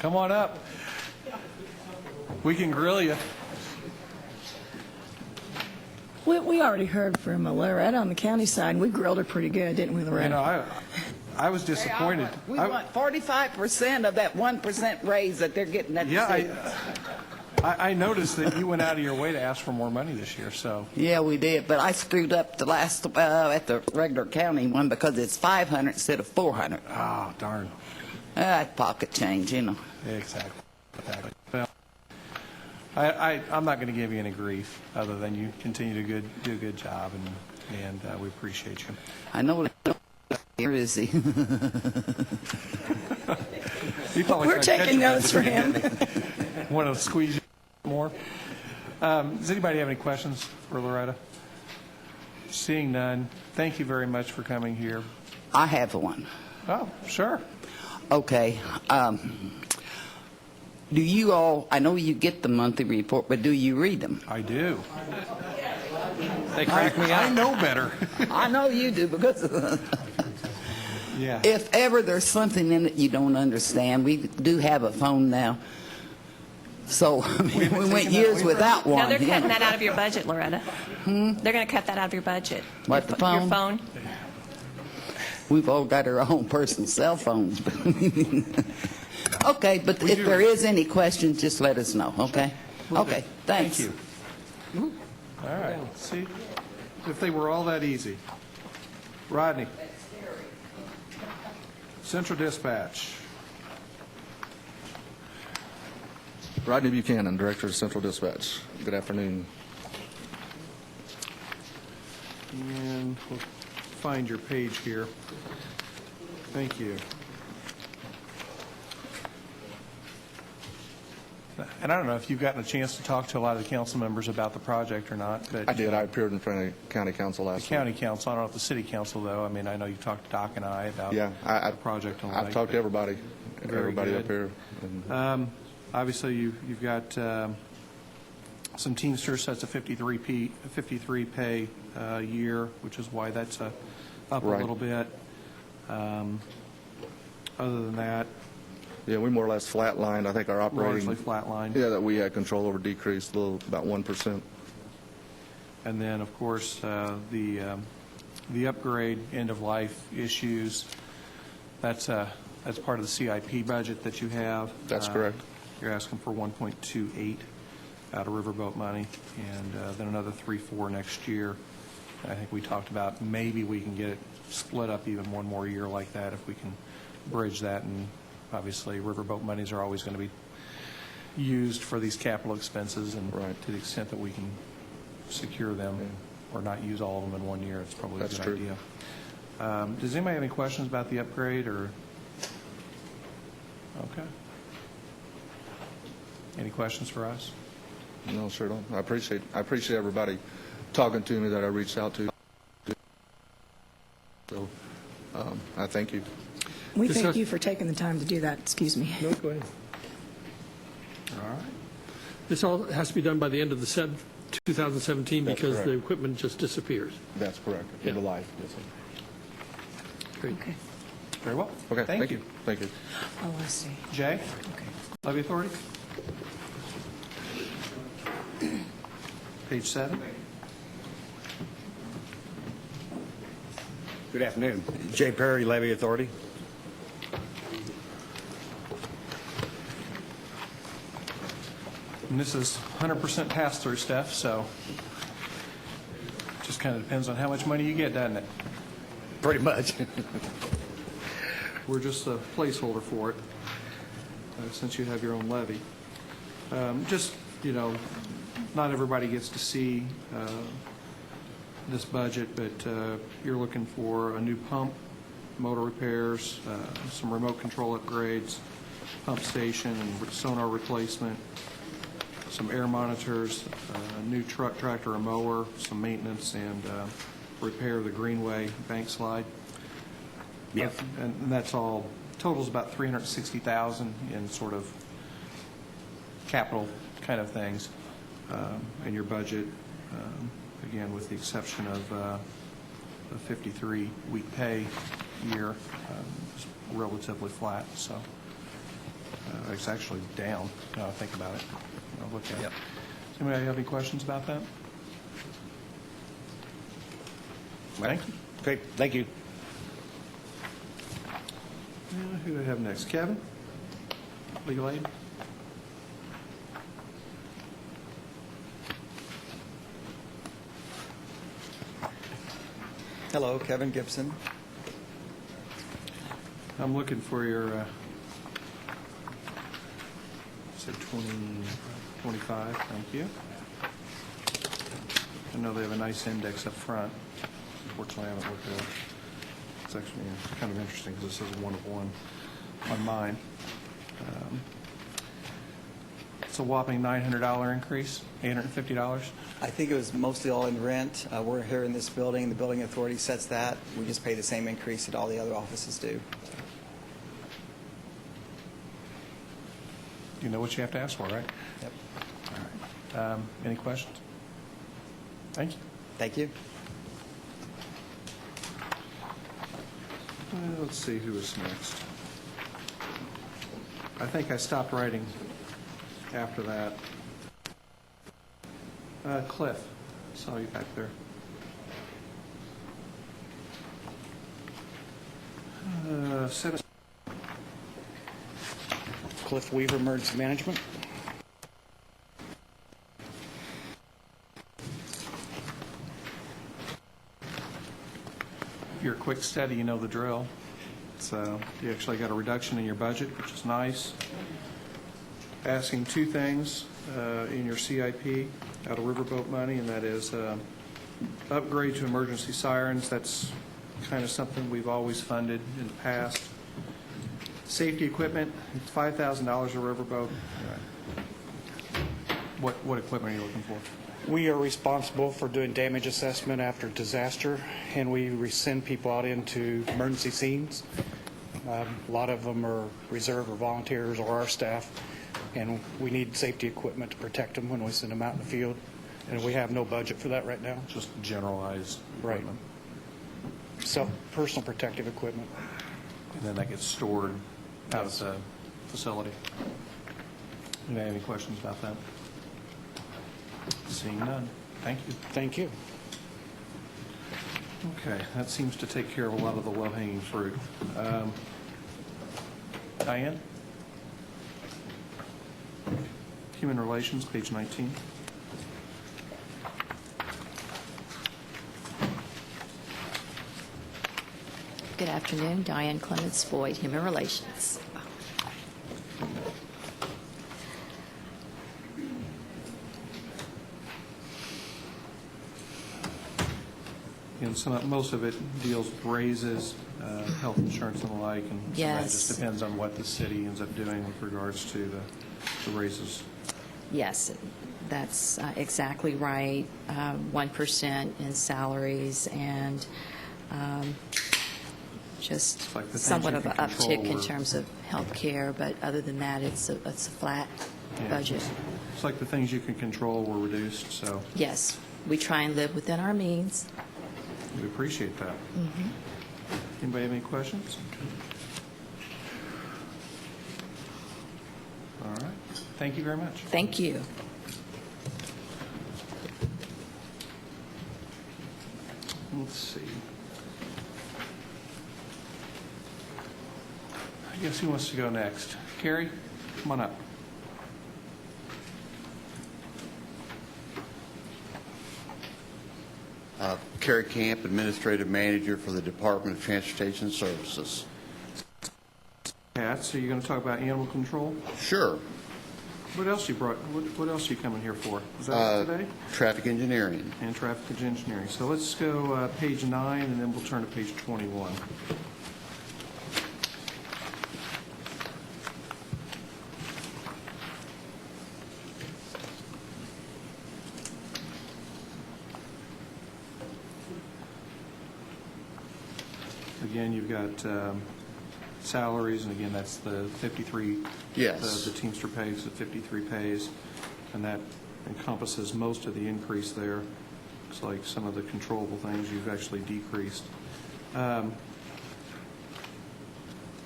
Come on up. We can grill you. We already heard from Loretta on the county side. We grilled her pretty good, didn't we, Loretta? You know, I was disappointed. We want 45% of that 1% raise that they're getting at the city. I noticed that you went out of your way to ask for more money this year, so. Yeah, we did, but I screwed up the last at the regular county one because it's 500 instead of 400. Oh, darn. Pocket change, you know. Exactly. Well, I'm not going to give you any grief other than you continue to do a good job, and we appreciate you. I know. Here is he? We're taking notes for him. Want to squeeze you more? Does anybody have any questions for Loretta? Seeing none, thank you very much for coming here. I have one. Oh, sure. Okay. Do you all, I know you get the monthly report, but do you read them? I do. They crack me I up. know better. I know you do because Yeah. if ever there's something in it you don't understand, we do have a phone now. So we went years without one. No, they're yeah. cutting that out of your budget, Loretta. They're going to cut that out of your budget. What, the Your phone? phone? We've all got our own personal cell phones. Okay, but if there is any questions, just let us know, okay? Okay, thanks. Thank you. All right. See, if they were all that easy. Rodney. Central Dispatch. Rodney Buchanan, Director of Central Dispatch. Good afternoon. And we'll find your page here. Thank you. And I don't know if you've gotten a chance to talk to a lot of the council members about the project or not, but I did. I appeared in front of County Council last the county council, I don't know if the city council, though. I mean, I know you've talked to Doc and I about week. Yeah, the project on the I've lake. talked to everybody Very up here. And Obviously, you've got some Teamsters, that's a 53 pay year, which is why that's up a Right. little bit. Other than that, yeah, we more or less flatlined. I think our operating, largely flatlined. yeah, that we had control over decreased a little, about 1%. And then, of course, the upgrade, end-of-life issues, that's part of the CIP budget that you have. That's correct. You're asking for 1.28 out of Riverboat money, and then another 3.4 next year. I think we talked about maybe we can get it split up even one more year like that if we can bridge that. And obviously, Riverboat monies are always going to be used for these capital expenses, and Right. to the extent that we can secure them or not use all of them in 1 year, it's probably That's a good true. idea. Does anybody have any questions about the upgrade or? Okay. Any questions for us? No, sure don't. I appreciate everybody talking to me that I reached out to. So I thank you. We thank you for taking the time to do that. Excuse me. No, go ahead. All right. This all has to be done by the end of the 2017 That's because correct. the equipment just disappears. That's correct. Yeah. In the life. Yes, sir. Great. Okay. Very well. Okay. Thank you. Thank you. Oh, I see. Jay? Okay. Levy Authority? Page 7. Good afternoon. Jay Perry, Levy Authority. And this is 100% pass-through stuff, so just kind of depends on how much money you get, doesn't it? Pretty much. We're just a placeholder for it, since you have your own levy. Just, not everybody gets to see this budget, but you're looking for a new pump, motor repairs, some remote control upgrades, pump station and sonar replacement, some air monitors, a new truck, tractor, and mower, some maintenance, and repair of the Greenway bank slide. Yep. And that's all, totals about $360,000 in sort of capital kind of things in your budget, again, with the exception of a 53-week pay year, it's relatively flat. So It's actually down, now I think about it. I'll look at it. Does anybody have any questions about that? Thank you. Okay, thank you. Who do I have next? Kevin? Legal aid? Hello, Kevin Gibson. I'm looking for your, said 25, thank you. I know they have a nice index up front. Unfortunately, I haven't looked at it. It's actually kind of interesting because this is 1 of 1 on mine. It's a whopping $900 increase, $850. I think it was mostly all in rent. We're here in this building. The building authority sets that. We just pay the same increase that all the other offices do. You know what you have to ask for, right? Yep. All right. Any questions? Thank you. Thank you. Let's see who is next. I think I stopped writing after that. Cliff, saw you back there. Cliff Weaver, Emergency Management. If you're a quick study, you know the drill. So you actually got a reduction in your budget, which is nice. Asking 2 things in your CIP out of Riverboat money, and that is upgrade to emergency sirens. That's kind of something we've always funded in the past. Safety equipment, $5,000 a Riverboat. What equipment are you looking for? We are responsible for doing damage assessment after disaster, and we send people out into emergency scenes. A lot of them are reserve or volunteers or our staff, and we need safety equipment to protect them when we send them out in the field, and we have no budget for that right now. Just generalized Right. equipment. So, personal protective equipment. And then that gets stored out of the facility. Anybody have any questions about that? Seeing none. Thank you. Thank you. Okay, that seems to take care of a lot of the low-hanging fruit. Diane? Human Relations, page 19. Good afternoon, Diane Clements Boyd, Human Relations. And most of it deals with raises, health insurance and the like, and some of that Yes. just depends on what the city ends up doing with regards to the raises. Yes, that's exactly right. 1% in salaries and just like the things somewhat you of an can control uptick in or- terms of health care, but other than that, it's a flat Yeah. budget. It's like the things you can control were reduced, so Yes, we try and live within our means. we appreciate that. Anybody have any questions? All right. Thank you very much. Thank you. Let's see. I guess who wants to go next? Carrie, come on up. Kerry Camp, Administrative Manager for the Department of Transportation Services. Pat, so you're going to talk about animal control? Sure. What else you brought? What else are you coming here for? Is that it today? Traffic engineering. And traffic engineering. So let's go page 9, and then we'll turn to page 21. Again, you've got salaries, and again, that's the 53. Yes. The Teamster pays, the 53 pays, and that encompasses most of the increase there. Looks like some of the controllable things you've actually decreased.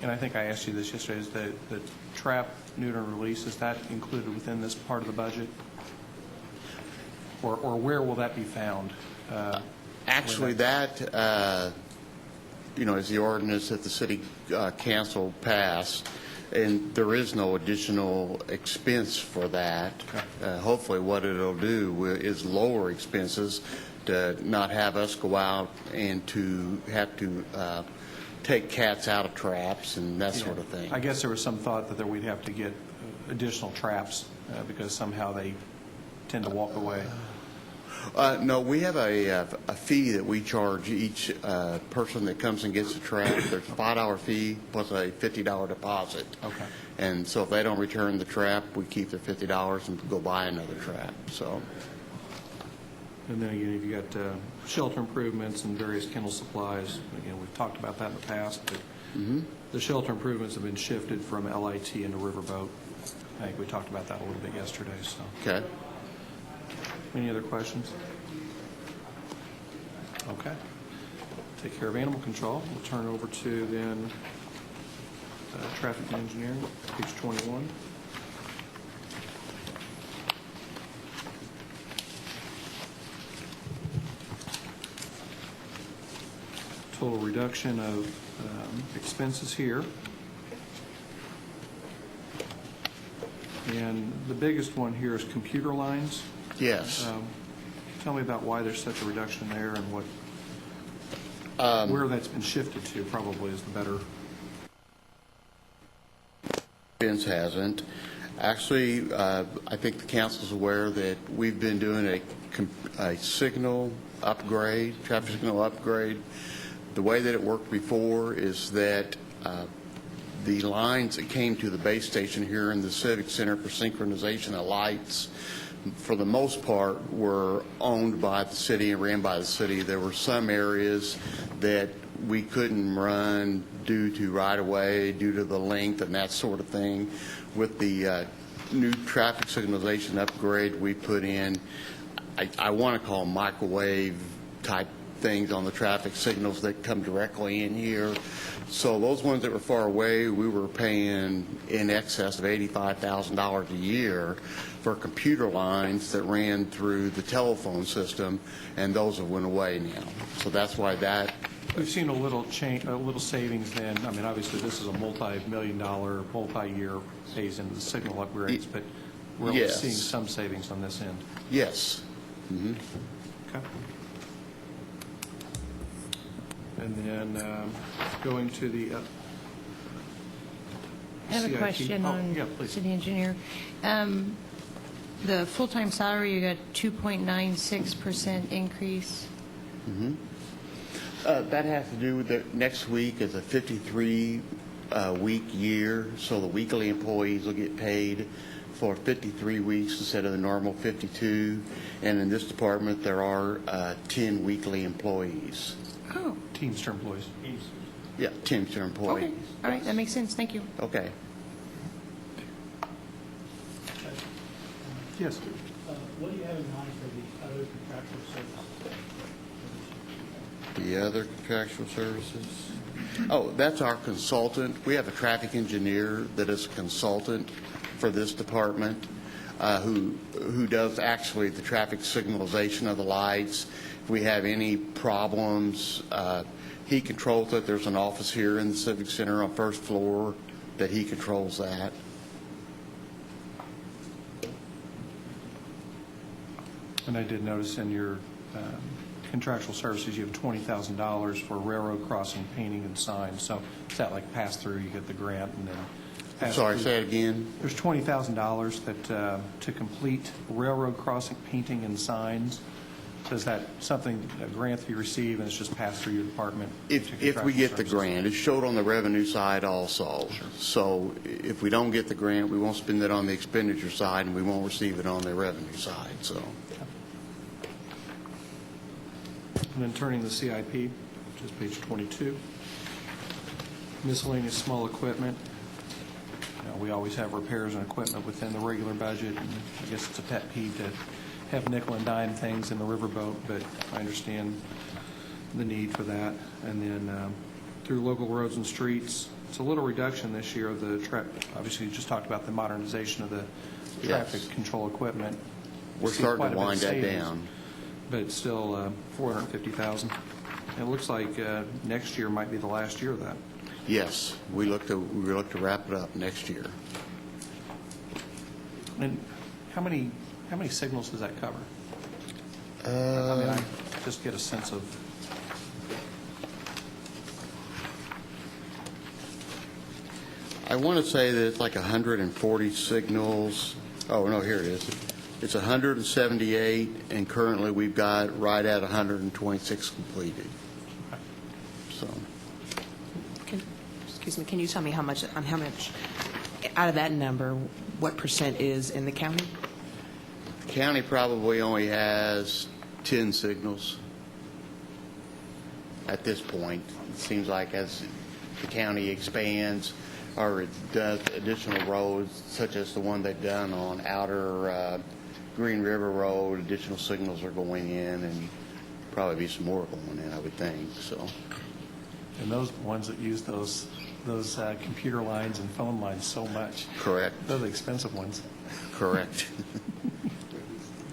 and I think I asked you this yesterday, is the trap, neuter, and release, is that included within this part of the budget? Or where will that be found? Actually, that, is the ordinance that the city council passed, and there is no additional expense for that. Hopefully, what it'll do is lower expenses to not have us go out and to have to take cats out of traps and that sort of thing. I guess there was some thought that we'd have to get additional traps because somehow they tend to walk away. No, we have a fee that we charge each person that comes and gets a trap. There's a $5 fee plus a $50 deposit. Okay. And so if they don't return the trap, we keep their $50 and go buy another trap. So. And then again, you've got shelter improvements and various kennel supplies. Again, we've talked about that in the past, but the shelter improvements have been shifted from LIT into Riverboat. I think we talked about that a little bit yesterday. So. Okay. Any other questions? Okay. Take care of animal control. We'll turn over to then traffic and engineering, page 21. Total reduction of expenses here. And the biggest one here is computer lines. Yes. Tell me about why there's such a reduction there and what, where that's been shifted to probably is the better. Vince hasn't. Actually, I think the council's aware that we've been doing a signal upgrade, traffic signal upgrade. The way that it worked before is that the lines that came to the base station here in the Civic Center for synchronization of lights, for the most part, were owned by the city and ran by the city. There were some areas that we couldn't run due to right-of-way, due to the length and that sort of thing. With the new traffic signalization upgrade we put in, I want to call them microwave-type things on the traffic signals that come directly in here. So those ones that were far away, we were paying in excess of $85,000 a year for computer lines that ran through the telephone system, and those have went away now. So that's why that. We've seen a little change, a little savings then. I mean, obviously, this is a multi-million-dollar, multi-year phase into the signal upgrades, but we're Yes. seeing some savings on this end. Yes. Okay. And then going to the I have a CIP. question on yeah, please. city engineer. The full-time salary, you got 2.96% increase. That has to do with the next week is a 53-week year, so the weekly employees will get paid for 53 weeks instead of the normal 52. And in this department, there are 10 weekly employees. Oh, Teamster employees. Yeah, Teamster employees. okay. All right, that makes sense. Thank you. Okay. Yes. What do you have in mind for the other contractual services? The other contractual services? Oh, that's our consultant. We have a traffic engineer that is a consultant for this department who does actually the traffic signalization of the lights. If we have any problems, he controls it. There's an office here in the Civic Center on first floor that he controls that. And I did notice in your contractual services, you have $20,000 for railroad crossing, painting, and signs. So is that like pass through? You get the grant and then pass Sorry, through? say it again. There's $20,000 that to complete railroad crossing, painting, and signs. So is that something, a grant that you receive, and it's just passed through your department? If we contractual get the services? grant, it's showed on the revenue side also. Sure. So if we don't get the grant, we won't spend it on the expenditure side, and we won't receive it on the revenue side, so. And then turning to CIP, which is page 22. Miscellaneous small equipment. We always have repairs and equipment within the regular budget, and I guess it's a pet peeve to have nickel and dime things in the riverboat, but I understand the need for that. And then through local roads and streets, It's a little reduction this year of the obviously you just talked about the modernization of the traffic Yes. control equipment. We're See starting quite to a bit of wind that savings, down. But it's still $450,000. And it looks like next year might be the last year of that. Yes, we look to wrap it up next year. And how many signals does that cover? I mean, I just get a sense of. I want to say that it's like 140 signals. Oh, no, here it is. It's 178, and currently we've got right at 126 completed. So, Excuse me, can you tell me how much out of that number, what percent is in the county? the county probably only has 10 signals at this point. It seems like as the county expands or it does additional roads, such as the one they've done on Outer Green River Road, additional signals are going in, and probably be some more going in, I would think. So, And those ones that use those computer lines and phone lines so much. correct, They're the expensive ones. correct.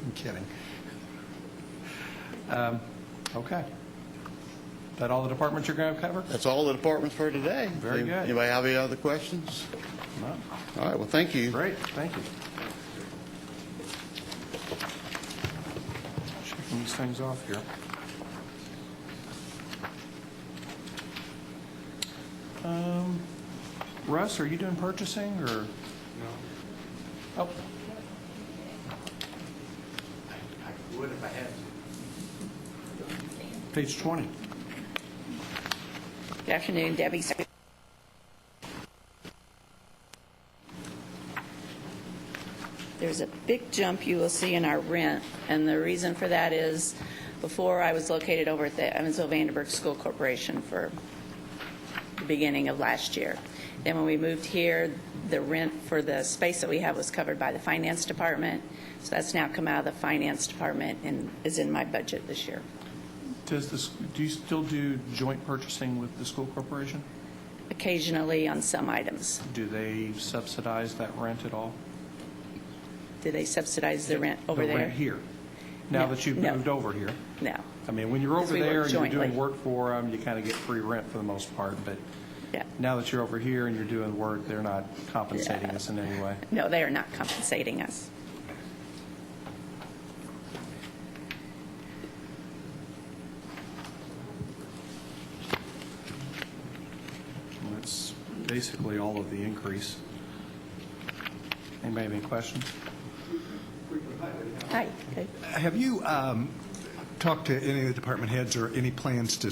I'm kidding. Okay. Is that all the departments you're going to cover? That's all the departments for today. Very good. Anybody have any other questions? No. All right, well, thank you. Great, thank you. Checking these things off here. Russ, are you doing purchasing, or? No. Oh. I would if I had to. Page 20. Good afternoon, Debbie. There's a big jump you will see in our rent, and the reason for that is before I was located over at the Evansville Vandenberg School Corporation for the beginning of last year. Then when we moved here, the rent for the space that we have was covered by the finance department, so that's now come out of the finance department and is in my budget this year. Do you still do joint purchasing with the school corporation? Occasionally on some items. Do they subsidize that rent at all? Do they subsidize the rent over The there? rent here? Now No, that you've no. moved over here? No. I mean, when you're Because over we work there and you're doing jointly. work for them, you kind of get free rent for the most part, but Yeah. now that you're over here and you're doing work, they're not compensating us in any way. No, they are not compensating us. And that's basically all of the increase. Anybody have any questions? Hi. Okay. Have you talked to any of the department heads or any plans to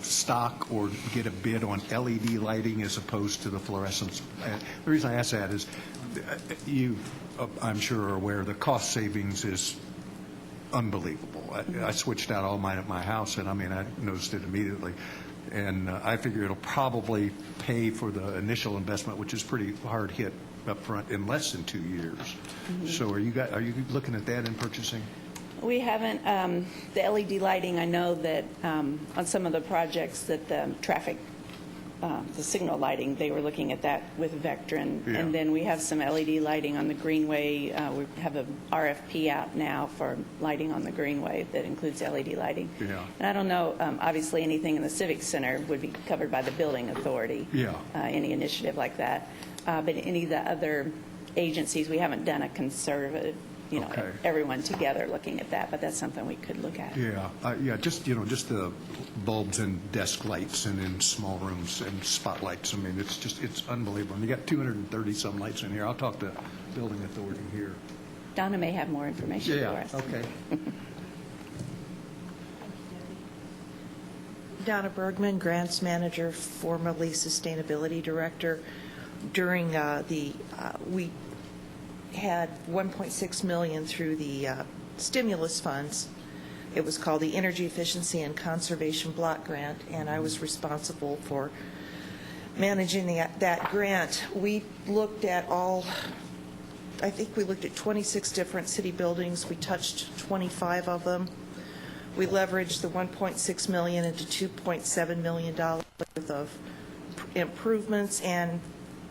stock or get a bid on LED lighting as opposed to the fluorescents? The reason I ask that is you, I'm sure, are aware the cost savings is unbelievable. I switched out all mine at my house, and I mean, I noticed it immediately. And I figure it'll probably pay for the initial investment, which is pretty hard hit up front in less than 2 years. So are you looking at that in purchasing? We haven't, the LED lighting, I know that on some of the projects that the traffic, the signal lighting, they were looking at that with Vectren. Yeah. And then we have some LED lighting on the Greenway. We have an RFP out now for lighting on the Greenway that includes LED lighting. Yeah. And I don't know, obviously anything in the Civic Center would be covered by the Building Authority. Yeah. Any initiative like that. But any of the other agencies, we haven't done a conservative, Okay. everyone together looking at that, but that's something we could look at. Yeah, just the bulbs and desk lights and in small rooms and spotlights. I mean, it's unbelievable. And you got 230-some lights in here. I'll talk to Building Authority here. Donna may have more information for us. Okay. Donna Bergman, Grants Manager, formerly Sustainability Director. During we had $1.6 million through the stimulus funds. It was called the Energy Efficiency and Conservation Block Grant, and I was responsible for managing that grant. We looked at I think we looked at 26 different city buildings. We touched 25 of them. We leveraged the $1.6 million into $2.7 million worth of improvements and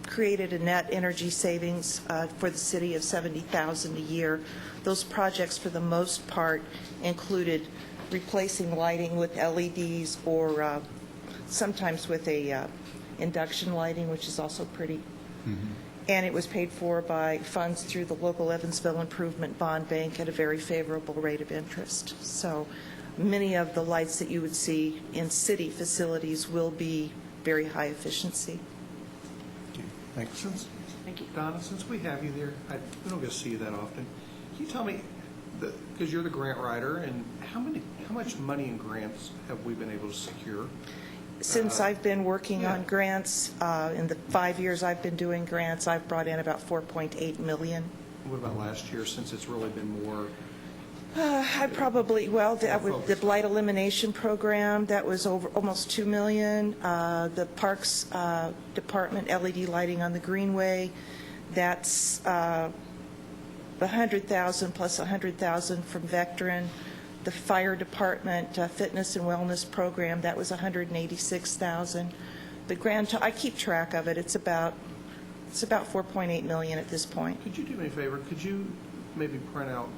created a net energy savings for the city of $70,000 a year. Those projects, for the most part, included replacing lighting with LEDs or sometimes with a induction lighting, which is also pretty. And it was paid for by funds through the local Evansville Improvement Bond Bank at a very favorable rate of interest. So many of the lights that you would see in city facilities will be very high efficiency. Thanks. Thank you. Donna, since we have you there, we don't get to see you that often. Can you tell me, because you're the grant writer, and how much money in grants have we been able to secure? Since I've been working on grants, in the 5 years I've been doing grants, I've brought in about $4.8 million. What about last year, since it's really been more? The blight elimination program, that was over almost $2 million. The Parks Department LED lighting on the Greenway, that's $100,000 plus $100,000 from Vectren. The Fire Department Fitness and Wellness Program, that was $186,000. The grant, I keep track of it. It's about $4.8 million at this point. Could you do me a favor? Could you maybe print out,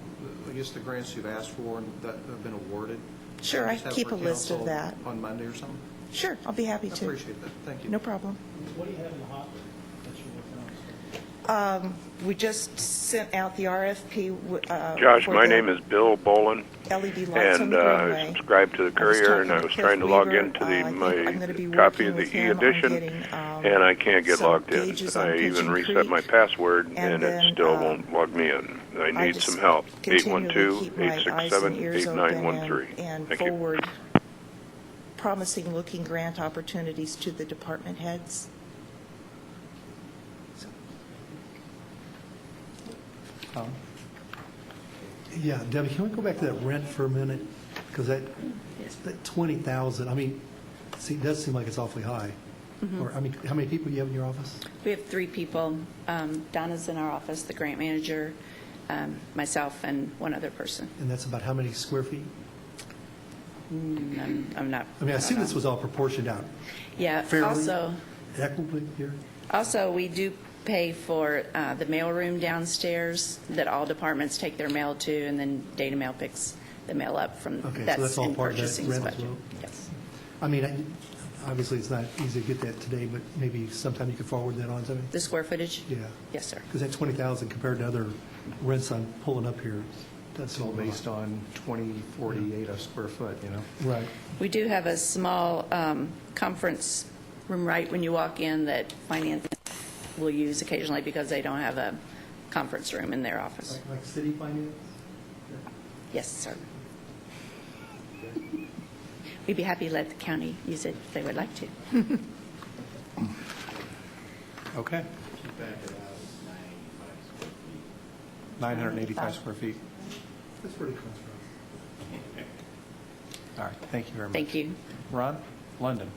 I guess, the grants you've asked for and that have been awarded? Sure, I Just have keep for a list of council that. On Monday or something? Sure, I'll be happy I to. appreciate that. Thank you. No problem. What do you have in the hopper that you're working on? We just sent out the RFP. Josh, for my the name is Bill Bolin, LED lights on and the I Greenway. subscribe to the Courier, and I was trying to log into I'm gonna be my copy working of the with him on e-edition, getting, and I can't get some logged in. gauges on I even Pigeon reset Creek, my password, and then, it still won't log me in. I need just some help. continually keep my eyes and ears open 812-867-8913. and Thank you. forward promising looking grant opportunities to the department heads. Tom? Yeah, Debbie, can we go back to that rent for a minute? Because that 20,000, I mean, it does seem like it's awfully high. Or, I mean, how many people do you have in your office? We have 3 people. Donna's in our office, the grant manager, myself, and one other person. And that's about how many square feet? I'm not. I mean, I assume this was all proportioned out. Yeah, Fairly equitably here? Also, we do pay for the mailroom downstairs that all departments take their mail to, and then Data Mail picks the mail up from, Okay, so that's that's all in part of that purchasing's rent as budget. well? Yes. I mean, obviously, it's not easy to get that today, but maybe sometime you could forward that on to me? The square footage? Yeah. Yes, sir. Because that 20,000 compared to other rents I'm pulling up here, that's It's all based on 2048 a square foot, you know? Right. We do have a small conference room right when you walk in that finance will use occasionally because they don't have a conference room in their office. Like city finance? Yes, sir. We'd be happy to let the county use it if they would like to. Okay. 985 square feet. That's pretty close, right? All right, thank you very much. Thank you. Ron? London,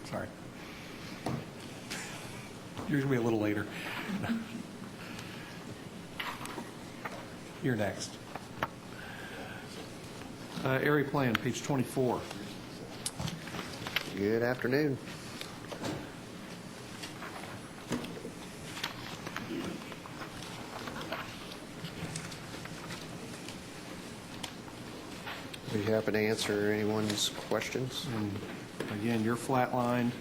sorry. Yours will be a little later. You're next. Area plan, page 24. Good afternoon. Be happy to answer anyone's questions. And again, you're flatlined,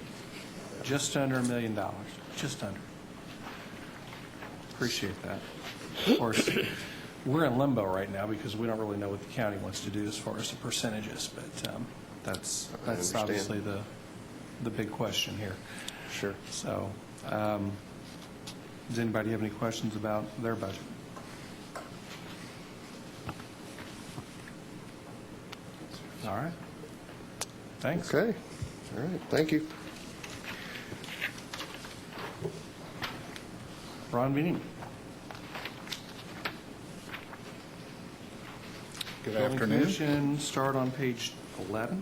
just under $1 million, just under. Appreciate that. Of course, we're in limbo right now because we don't really know what the county wants to do as far as the percentages, but that's understand. obviously the big question here. Sure. So, does anybody have any questions about their budget? All right. Thanks. Okay. All right. Thank you. Ron Meany. Good Building afternoon. Commission, start on page 11.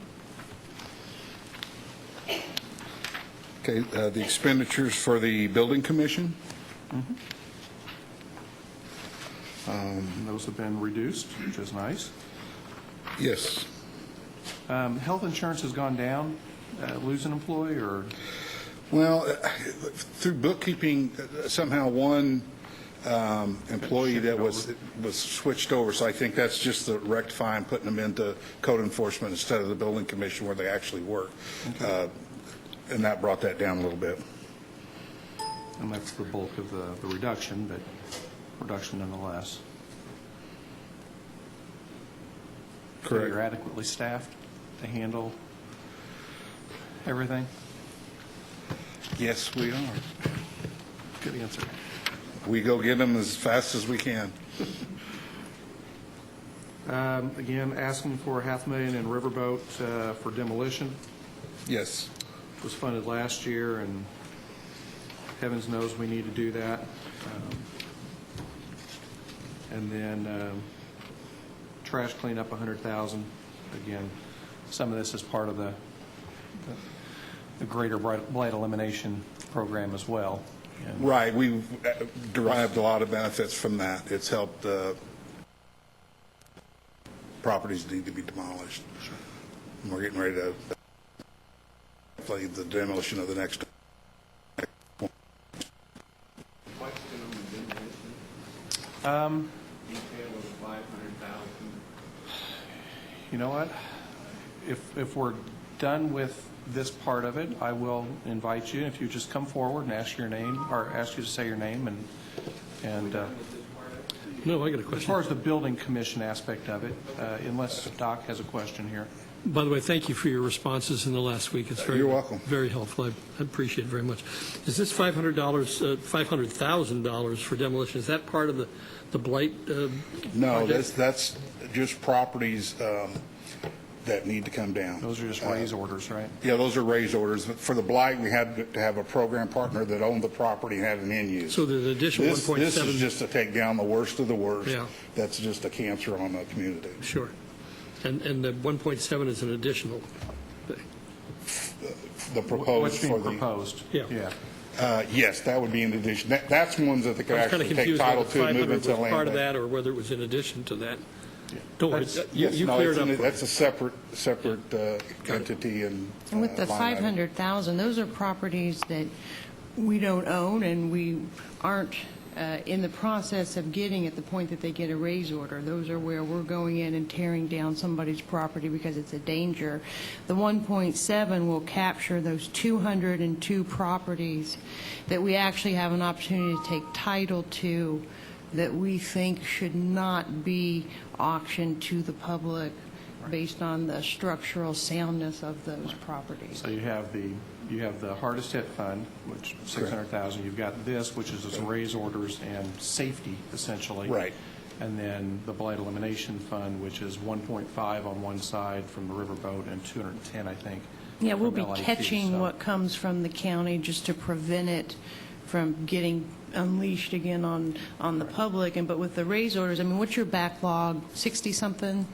Okay, the expenditures for the Building Commission. And those have been reduced, which is nice. Yes. Health insurance has gone down, lose an employee, or? Well, through bookkeeping, somehow one employee that was switched over, so I think that's just the rectifying, putting them into code enforcement instead of the building commission where they actually work. And that brought that down a little bit. And that's the bulk of the reduction, but reduction nonetheless. So Correct. you're adequately staffed to handle everything? Yes, we are. Good answer. We go get them as fast as we can. Again, asking for $500,000 in Riverboat for demolition. Yes. Was funded last year, and heavens knows we need to do that. And then trash cleanup, $100,000. Again, some of this is part of the greater blight elimination program as well. And Right. We've derived a lot of benefits from that. It's helped properties need to be demolished. Sure. And we're getting ready to play the demolition of the next. You know what? If we're done with this part of it, I will invite you, if you just come forward and ask your name, or ask you to say your name, and No, I got a question. as far as the building commission aspect of it, unless Doc has a question here. By the way, thank you for your responses in the last week. It's very, You're welcome. very helpful. I appreciate it very much. Is this $500,000 for demolition, is that part of the blight No, project? that's just properties that need to come down. Those are just raise orders, right? Yeah, those are raised orders. But for the blight, we had to have a program partner that owned the property and had an end use. So there's an additional This 1.7. is just to take down the worst of the worst. Yeah. That's just a cancer on the community. Sure. And the 1.7 is an additional thing. The proposed What's for being the. proposed? Yeah. Yes, that would be in addition. That's ones that they could I was kind of actually take confused title whether to and move 500 into was land. part of bank. that or whether it was in addition to that. Don't worry, Yes, you no, cleared it's up. that's a separate entity and. And with the line item. 500,000, those are properties that we don't own, and we aren't in the process of getting at the point that they get a raise order. Those are where we're going in and tearing down somebody's property because it's a danger. The 1.7 will capture those 202 properties that we actually have an opportunity to take title to that we think should not be auctioned to the public based on the structural soundness of those properties. So you have the hardest hit fund, which $600,000. You've got this, which is just raise orders and safety, essentially. Right. And then the blight elimination fund, which is 1.5 on one side from the riverboat and 210, I think. Yeah, we'll from be LIT, catching so- what comes from the county just to prevent it from getting unleashed again on the public. But with the raise orders, I mean, what's your backlog, 60-something?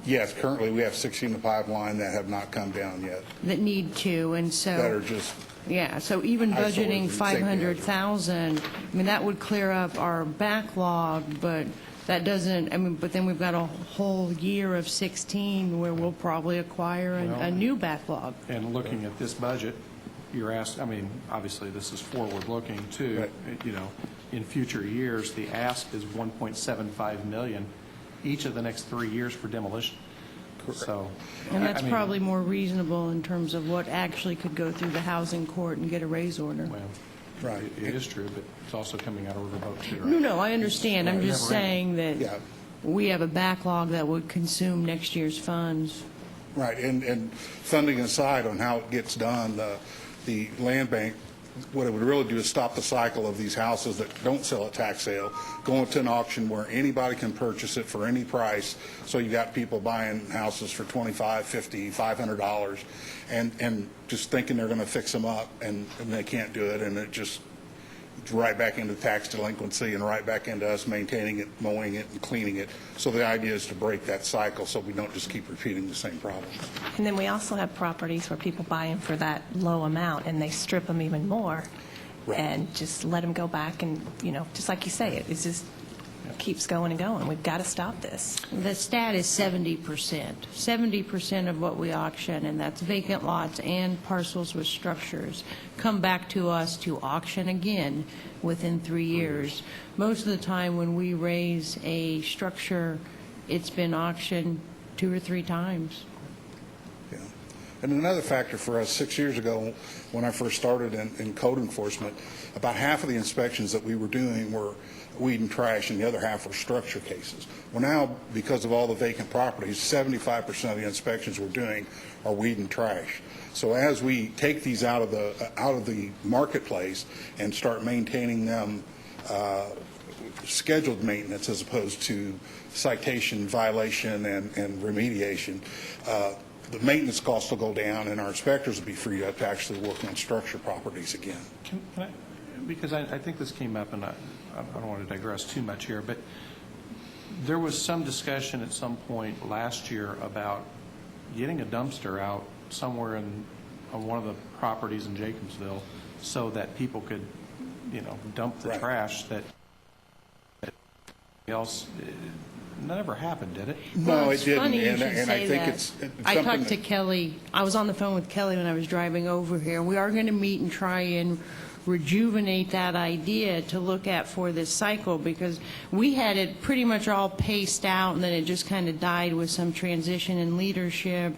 Yes, currently we have 60 in the pipeline that have not come down yet, That need to, and so... that are just, Yeah, so even Eyesores budgeting and safety hazards. 500,000, I mean, that would clear up our backlog, but that doesn't, I mean, but then we've got a whole year of 16 where we'll probably acquire a new backlog. And looking at this budget, you're asked, I mean, obviously, this is forward-looking, too. Right. You know, in future years, the ask is $1.75 million each of the next 3 years for demolition. So, And that's I mean, probably more reasonable in terms of what actually could go through the housing court and get a raise order. Well, Right. it is true, but it's also coming out of Riverboat, too, right? No, I understand. I'm just Never saying that Yeah. we have a backlog that would consume next year's funds. right, and funding aside on how it gets done, the land bank, what it would really do is stop the cycle of these houses that don't sell at tax sale, going to an auction where anybody can purchase it for any price. So you got people buying houses for $25, $50, $500, and just thinking they're going to fix them up, and they can't do it, and it just right back into tax delinquency and right back into us maintaining it, mowing it, and cleaning it. So the idea is to break that cycle so we don't just keep repeating the same problems. And then we also have properties where people buy them for that low amount, and they strip them even more, Right. and just let them go back, and, you know, just like you say, it's just keeps going and going. We've got to stop this. The stat is 70%. 70% of what we auction, and that's vacant lots and parcels with structures, come back to us to auction again within 3 years. Most of the time when we raise a structure, it's been auctioned 2 or 3 times. Yeah. And another factor for us, 6 years ago, when I first started in code enforcement, about half of the inspections that we were doing were weed and trash, and the other half were structure cases. Well, now, because of all the vacant properties, 75% of the inspections we're doing are weed and trash. So as we take these out of the marketplace and start maintaining them scheduled maintenance as opposed to citation, violation, and remediation, the maintenance costs will go down, and our inspectors will be freed up to actually work on structure properties again. Can I, because I think this came up, and I don't want to digress too much here, but there was some discussion at some point last year about getting a dumpster out somewhere on one of the properties in Jacobsville so that people could, dump the trash that else. That never happened, did it? No, it's it didn't. Funny And you should say I think that. it's I something talked to Kelly. I was on the phone with Kelly when I was driving over here. We are going to meet and try and rejuvenate that idea to look at for this cycle, because we had it pretty much all paced out, and then it just kind of died with some transition in leadership.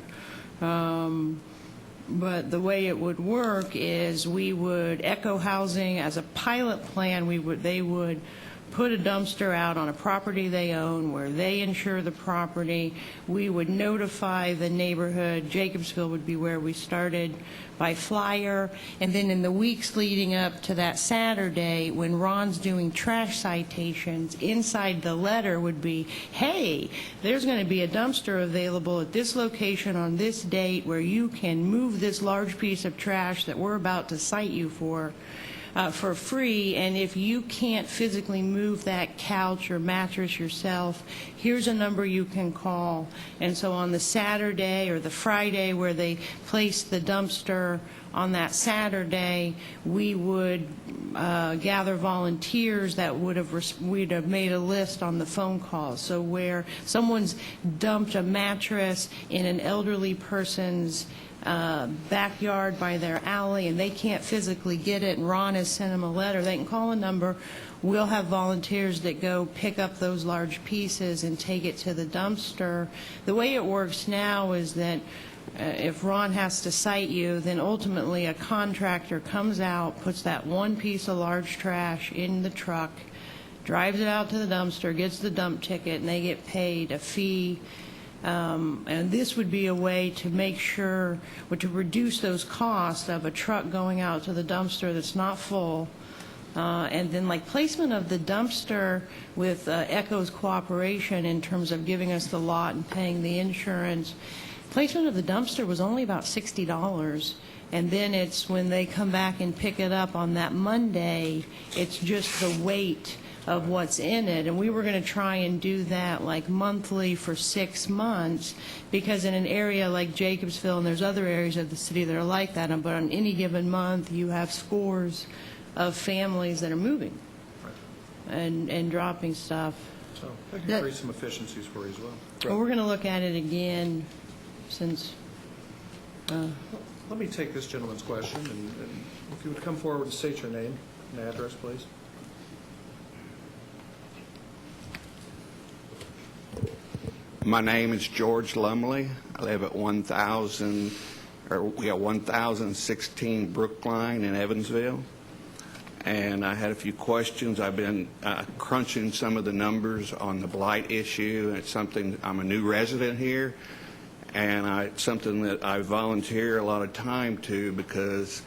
But the way it would work is we would, Echo Housing, as a pilot plan, they would put a dumpster out on a property they own where they insure the property. We would notify the neighborhood. Jacobsville would be where we started, by flyer. And then in the weeks leading up to that Saturday, when Ron's doing trash citations, inside the letter would be, hey, there's going to be a dumpster available at this location on this date where you can move this large piece of trash that we're about to cite you for free, and if you can't physically move that couch or mattress yourself, here's a number you can call. And so on the Saturday or the Friday where they placed the dumpster on that Saturday, we would gather volunteers that we'd have made a list on the phone calls. So where someone's dumped a mattress in an elderly person's backyard by their alley and they can't physically get it, and Ron has sent them a letter, they can call a number. We'll have volunteers that go pick up those large pieces and take it to the dumpster. The way it works now is that if Ron has to cite you, then ultimately a contractor comes out, puts that one piece of large trash in the truck, drives it out to the dumpster, gets the dump ticket, and they get paid a fee. And this would be a way to make sure, or to reduce those costs of a truck going out to the dumpster that's not full. And then like placement of the dumpster with Echo's cooperation in terms of giving us the lot and paying the insurance, placement of the dumpster was only about $60. And then it's when they come back and pick it up on that Monday, it's just the weight of what's in it. And we were going to try and do that like monthly for 6 months, because in an area like Jacobsville, and there's other areas of the city that are like that, but on any given month you have scores of families that are moving and dropping stuff. So that can create some efficiencies for you as well. But we're going to look at it again since... Let me take this gentleman's question, and if you would come forward and state your name and address, please. My name is George Lumley. I live at 1016 Brookline in Evansville. And I had a few questions. I've been crunching some of the numbers on the blight issue. It's something, I'm a new resident here, and it's something that I volunteer a lot of time to, because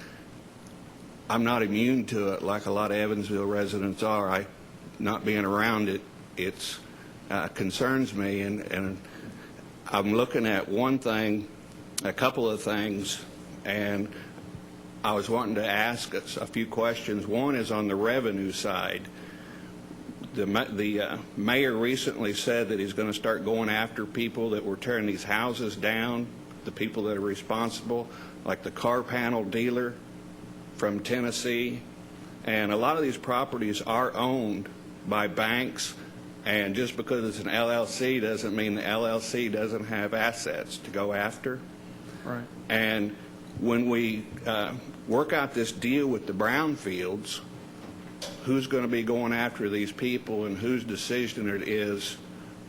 I'm not immune to it like a lot of Evansville residents are. Not being around it, it's concerns me, and I'm looking at one thing, a couple of things, and I was wanting to ask a few questions. One is on the revenue side. The mayor recently said that he's going to start going after people that were tearing these houses down, the people that are responsible, like the car panel dealer from Tennessee. And a lot of these properties are owned by banks And just because it's an LLC doesn't mean the LLC doesn't have assets to go after. Right. And when we work out this deal with the brownfields, who's going to be going after these people and whose decision it is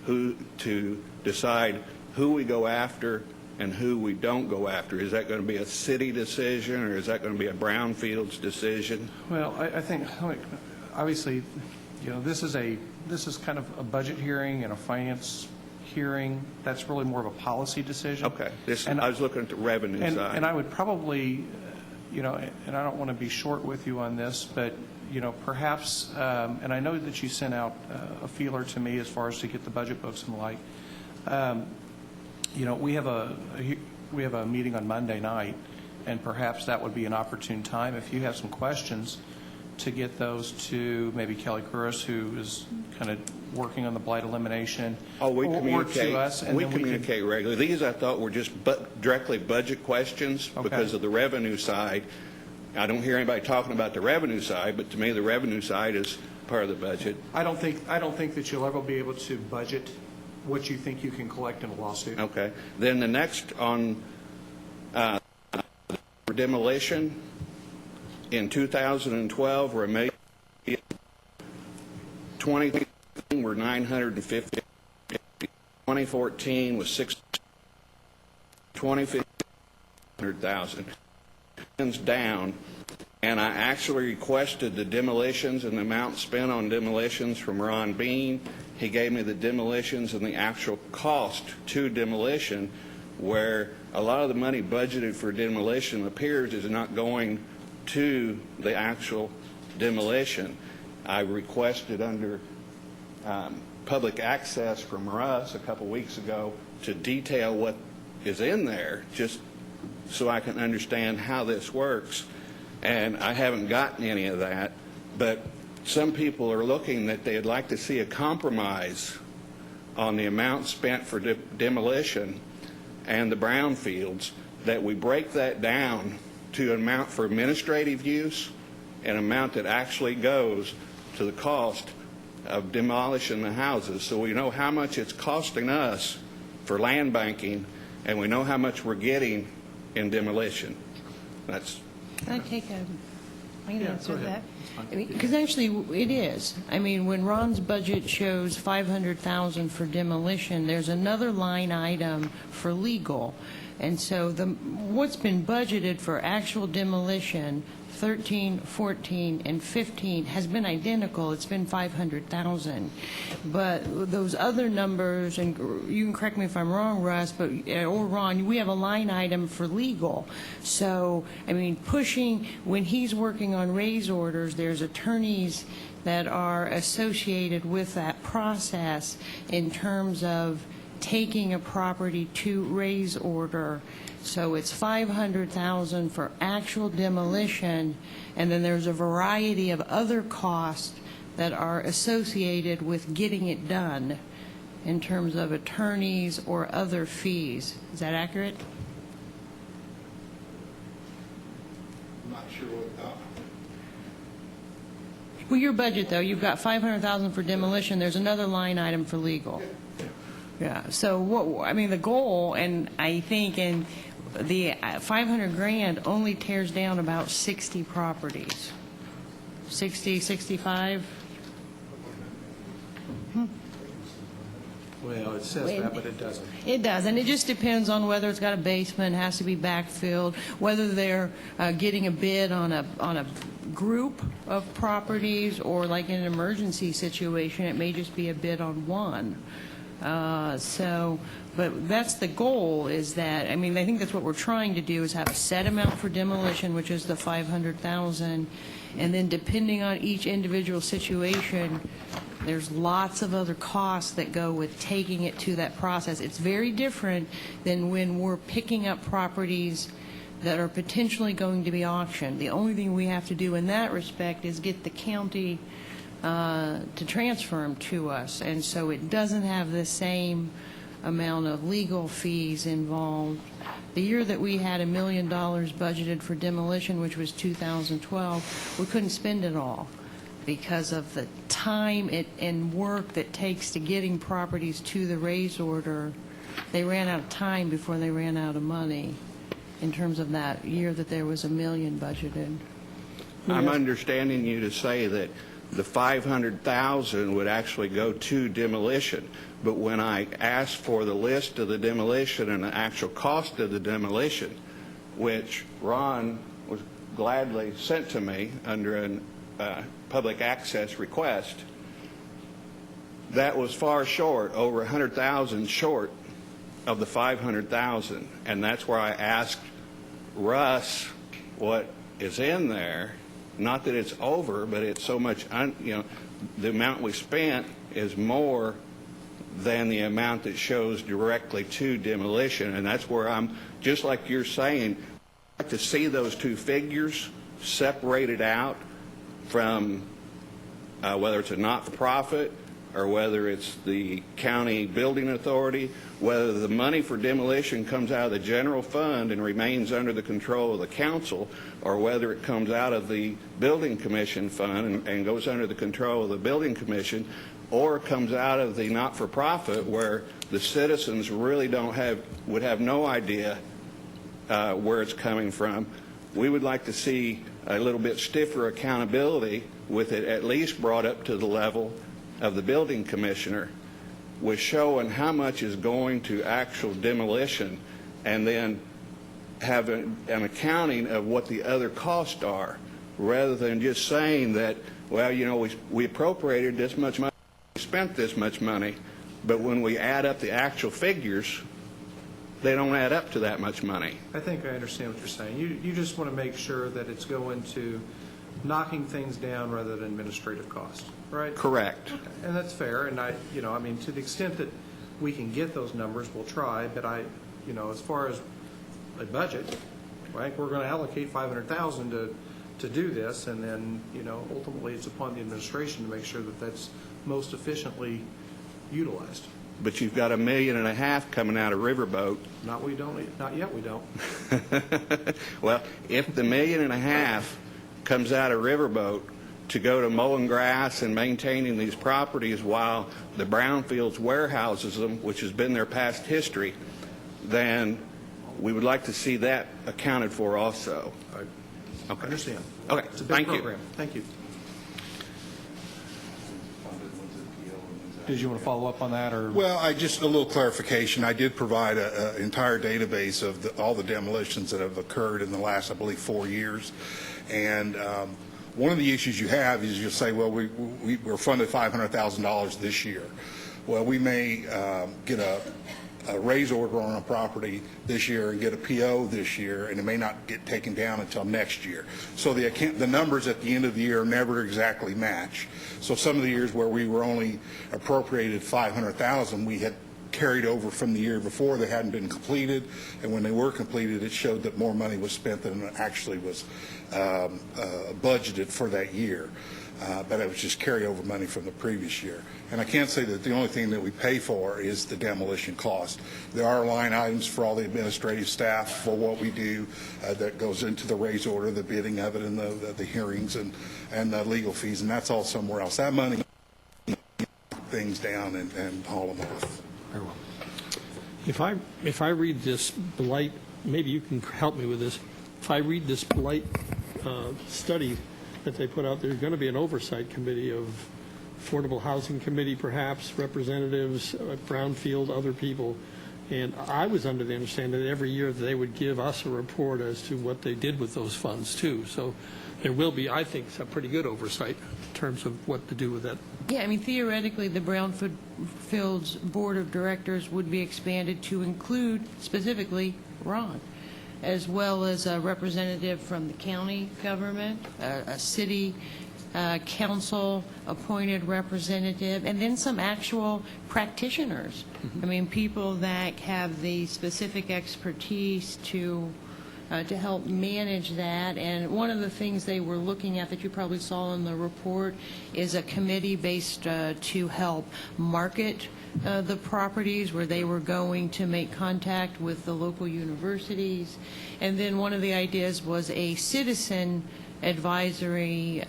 who to decide who we go after and who we don't go after? Is that going to be a city decision, or is that going to be a brownfields decision? Well, I think, obviously, you know, this is kind of a budget hearing and a finance hearing. That's really more of a policy decision. Okay. I was looking at the revenue side. And I would probably, you know, and I don't want to be short with you on this, but, you know, perhaps, and I know that you sent out a feeler to me as far as to get the budget books and the like. You know, we have a meeting on Monday night, and perhaps that would be an opportune time if you have some questions to get those to maybe Kelly Curris, who is kind of working on the blight elimination. Oh, we communicate. To us, and we then communicate regularly. These I thought were just directly budget questions because of the revenue side. I don't hear anybody talking about the revenue side, but to me the revenue side is part of the budget. I don't think that you'll ever be able to budget what you think you can collect in a lawsuit. Okay. Then the next on demolition in 2012 were $1 million. 2013 were $950. 2014 was $600,000. 2015 $100,000. Down. And I actually requested the demolitions and the amount spent on demolitions from Ron Bean. He gave me the demolitions and the actual cost to demolition, where a lot of the money budgeted for demolition appears is not going to the actual demolition. I requested under public access from Russ a couple weeks ago to detail what is in there, just so I can understand how this works. And I haven't gotten any of that, but some people are looking that they'd like to see a compromise on the amount spent for demolition and the brownfields, that we break that down to an amount for administrative use and an amount that actually goes to the cost of demolishing the houses, so we know how much it's costing us for land banking and we know how much we're getting in demolition. That's... I can answer that. Because actually, it is. I mean, when Ron's budget shows $500,000 for demolition, there's another line item for legal. And so what's been budgeted for actual demolition, 13, 14, and 15, has been identical. It's been $500,000. But those other numbers, and you can correct me if I'm wrong, Russ, but or Ron, we have a line item for legal. So, I mean, when he's working on raise orders, there's attorneys that are associated with that process in terms of taking a property to raise order. So it's $500,000 for actual demolition, and then there's a variety of other costs that are associated with getting it done in terms of attorneys or other fees. Is that accurate? I'm not sure what Well, your budget, though, you've got $500,000 for demolition. There's another line item for legal. Yeah. So I mean, the goal, and I think, and the $500,000 only tears down about 60 properties. 60, 65. Well, it says that, but it doesn't. It does, and it just depends on whether it's got a basement, has to be backfilled, whether they're getting a bid on a group of properties, or like in an emergency situation, it may just be a bid on one. But that's the goal, is that, I mean, I think that's what we're trying to do, is have a set amount for demolition, which is the $500,000, and then depending on each individual situation, there's lots of other costs that go with taking it to that process. It's very different than when we're picking up properties that are potentially going to be auctioned. The only thing we have to do in that respect is get the county to transfer them to us, and so it doesn't have the same amount of legal fees involved. The year that we had $1 million budgeted for demolition, which was 2012, we couldn't spend it all. because of the time and work that takes to getting properties to the raise order. They ran out of time before they ran out of money in terms of that year that there was $1 million budgeted. I'm understanding you to say that the $500,000 would actually go to demolition, but when I asked for the list of the demolition and the actual cost of the demolition, which Ron was gladly sent to me under a public access request, that was far short, over $100,000 short of the $500,000, and that's where I asked Russ what is in there. Not that it's over, but it's so much, the amount we spent is more than the amount that shows directly to demolition, and that's where I'm, just like you're saying, I'd like to see those two figures separated out from whether it's a not-for-profit or whether it's the county building authority, whether the money for demolition comes out of the general fund and remains under the control of the council, or whether it comes out of the building commission fund and goes under the control of the building commission, or comes out of the not-for-profit where the citizens really would have no idea where it's coming from. We would like to see a little bit stiffer accountability with it at least brought up to the level of the building commissioner, with showing how much is going to actual demolition, and then have an accounting of what the other costs are, rather than just saying that, well, we appropriated this much money, we spent this much money, but when we add up the actual figures, they don't add up to that much money. I think I understand what you're saying. You just want to make sure that it's going to knocking things down rather than administrative costs, right? Correct. Okay. And that's fair. And to the extent that we can get those numbers, we'll try. But as far as a budget, right, we're going to allocate $500,000 to do this, and then ultimately it's upon the administration to make sure that that's most efficiently utilized. But you've got $1.5 million coming out of Riverboat. Not yet. We don't. Well, if the $1.5 million comes out of Riverboat to go to mowing grass and maintaining these properties while the Brownfields warehouses them, which has been their past history, then we would like to see that accounted for also. I understand. Okay, It's a big thank program. Thank you. Did you want to follow up on that, or? Well, just a little clarification. I did provide an entire database of all the demolitions that have occurred in the last, I believe, 4 years. And one of the issues you have is you'll say, well, we're funded $500,000 this year. Well, we may get a raise order on a property this year and get a PO this year, and it may not get taken down until next year. So the numbers at the end of the year never exactly match. So some of the years where we were only appropriated $500,000, we had carried over from the year before. They hadn't been completed, and when they were completed, it showed that more money was spent than actually was budgeted for that year. But it was just carryover money from the previous year. And I can't say that the only thing that we pay for is the demolition cost. There are line items for all the administrative staff for what we do that goes into the raise order, the bidding of it, and the hearings and the legal fees, and that's all somewhere else. That money things down and haul them off. Very well. If I read this blight, maybe you can help me with this. If I read this blight study that they put out, there's going to be an oversight committee of Affordable Housing Committee, perhaps, representatives, Brownfield, other people. And I was under the understanding that every year they would give us a report as to what they did with those funds, too. So there will be, I think, a pretty good oversight in terms of what to do with that. Yeah, I mean, theoretically, the Brownfields Board of Directors would be expanded to include specifically Ron, as well as a representative from the county government, a city council appointed representative, and then some actual practitioners. I mean, people that have the specific expertise to help manage that. And one of the things they were looking at that you probably saw in the report is a committee based to help market the properties, where they were going to make contact with the local universities. And then one of the ideas was a citizen advisory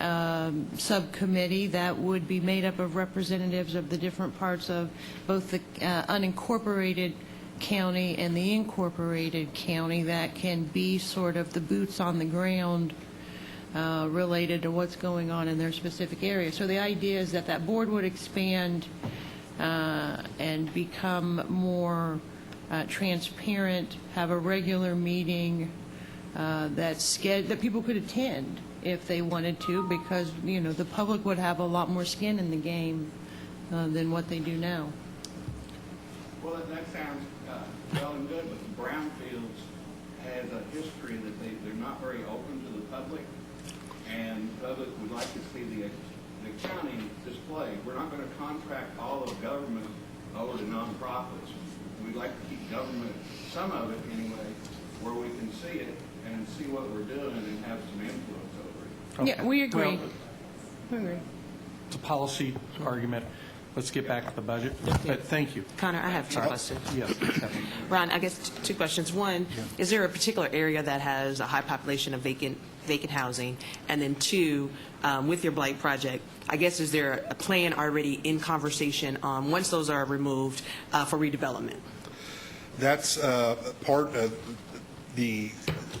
subcommittee that would be made up of representatives of the different parts of both the unincorporated county and the incorporated county that can be sort of the boots on the ground related to what's going on in their specific area. So the idea is that that board would expand and become more transparent, have a regular meeting that people could attend if they wanted to, because, you know, the public would have a lot more skin in the game than what they do now. Well, that sounds well and good, but the Brownfields has a history that they're not very open to the public, and the public would like to see the county display. We're not going to contract all of government over to nonprofits. We'd like to keep government, some of it anyway, where we can see it and see what we're doing and have some influence over it. Yeah, we agree. Well, We agree. it's a policy argument. Let's get back to the budget. But thank you. Connor, I have two questions. Yes. Ron, I guess two questions. One, is there a particular area that has a high population of vacant housing? And then two, with your blight project, I guess, is there a plan already in conversation once those are removed for redevelopment? That's part of the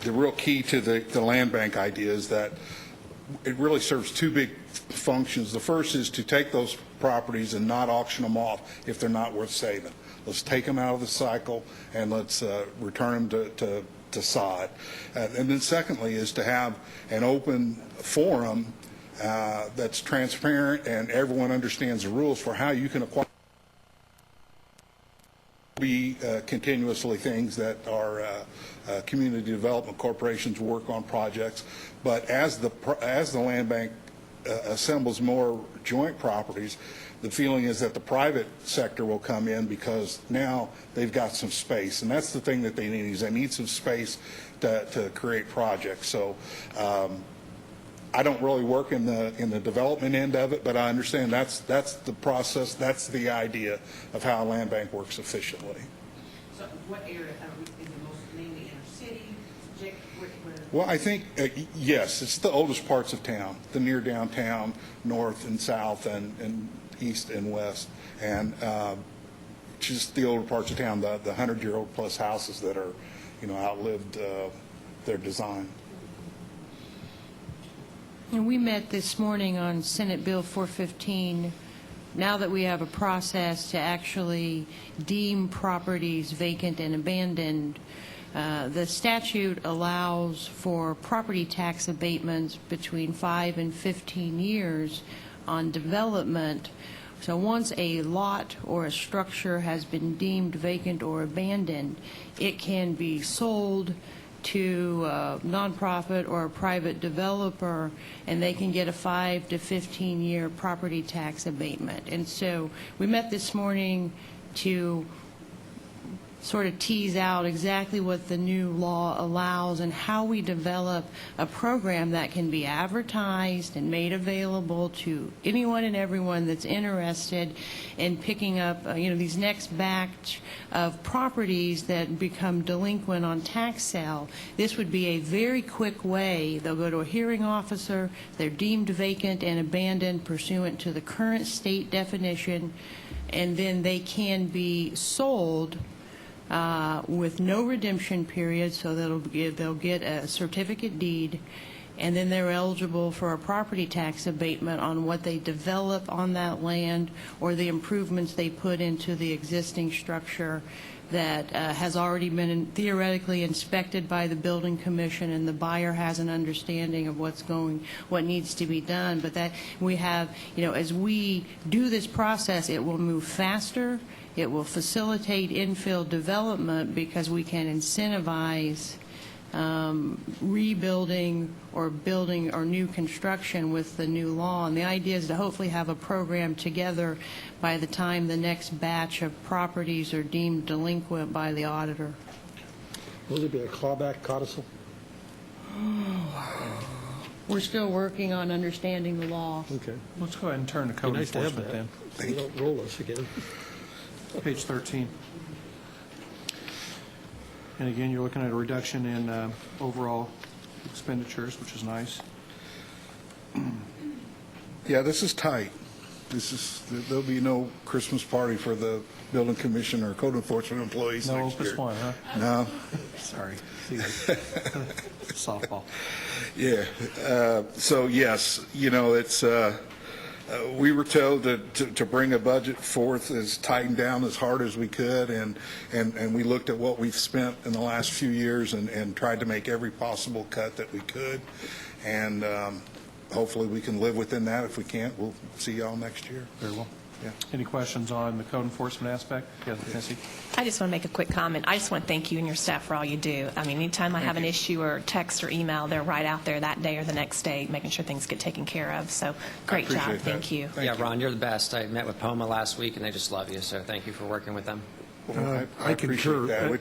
real key to the land bank idea is that it really serves two big functions. The first is to take those properties and not auction them off if they're not worth saving. Let's take them out of the cycle and let's return them to sod. And then secondly is to have an open forum that's transparent and everyone understands the rules for how you can acquire. Be continuously things that our community development corporations work on projects, but as the land bank assembles more joint properties, the feeling is that the private sector will come in because now they've got some space, and that's the thing that they need is they need some space to create projects. So I don't really work in the development end of it, but I understand that's the process, that's the idea of how a land bank works efficiently. So what area? Is it mainly inner city? Well, I think, yes, it's the oldest parts of town, the near downtown, north and south and east and west, and just the older parts of town, the 100-year-old plus houses that are, outlived their design. And we met this morning on Senate Bill 415. Now that we have a process to actually deem properties vacant and abandoned, the statute allows for property tax abatements between 5 and 15 years on development. So once a lot or a structure has been deemed vacant or abandoned, it can be sold to a nonprofit or a private developer, and they can get a 5 to 15-year property tax abatement. And so we met this morning to sort of tease out exactly what the new law allows and how we develop a program that can be advertised and made available to anyone and everyone that's interested in picking up, these next batch of properties that become delinquent on tax sale. This would be a very quick way. They'll go to a hearing officer, they're deemed vacant and abandoned pursuant to the current state definition, and then they can be sold with no redemption period, so they'll get a certificate deed, and then they're eligible for a property tax abatement on what they develop on that land or the improvements they put into the existing structure that has already been theoretically inspected by the building commission, and the buyer has an understanding of what needs to be done. But that we have, as we do this process, it will move faster. It will facilitate infill development because we can incentivize rebuilding or building or new construction with the new law. And the idea is to hopefully have a program together by the time the next batch of properties are deemed delinquent by the auditor. Will there be a clawback codicil? We're still working on understanding the law. Okay. Let's go ahead and turn to code Be nice to have enforcement that. then. So we don't roll us again. Page 13. And again, you're looking at a reduction in overall expenditures, which is nice. Yeah, this is tight. There'll be no Christmas party for the building commission or code enforcement employees No next Opus year. One, huh? No. Sorry. Softball. Yeah. So yes, it's, we were told to bring a budget forth as tightened down as hard as we could, and we looked at what we've spent in the last few years and tried to make every possible cut that we could. And hopefully we can live within that. If we can't, we'll see y'all next year. Very well. Yeah. Any questions on the code enforcement aspect? Yes, Nancy? I just want to make a quick comment. I just want to thank you and your staff for all you do. I mean, anytime I have an issue or text or email, they're right out there that day or the next day making sure things get taken care of. So great job. appreciate that. Thank you. Yeah, Ron, you're the best. I met with POMA last week, and they just love you, so thank you for working with them. I appreciate that.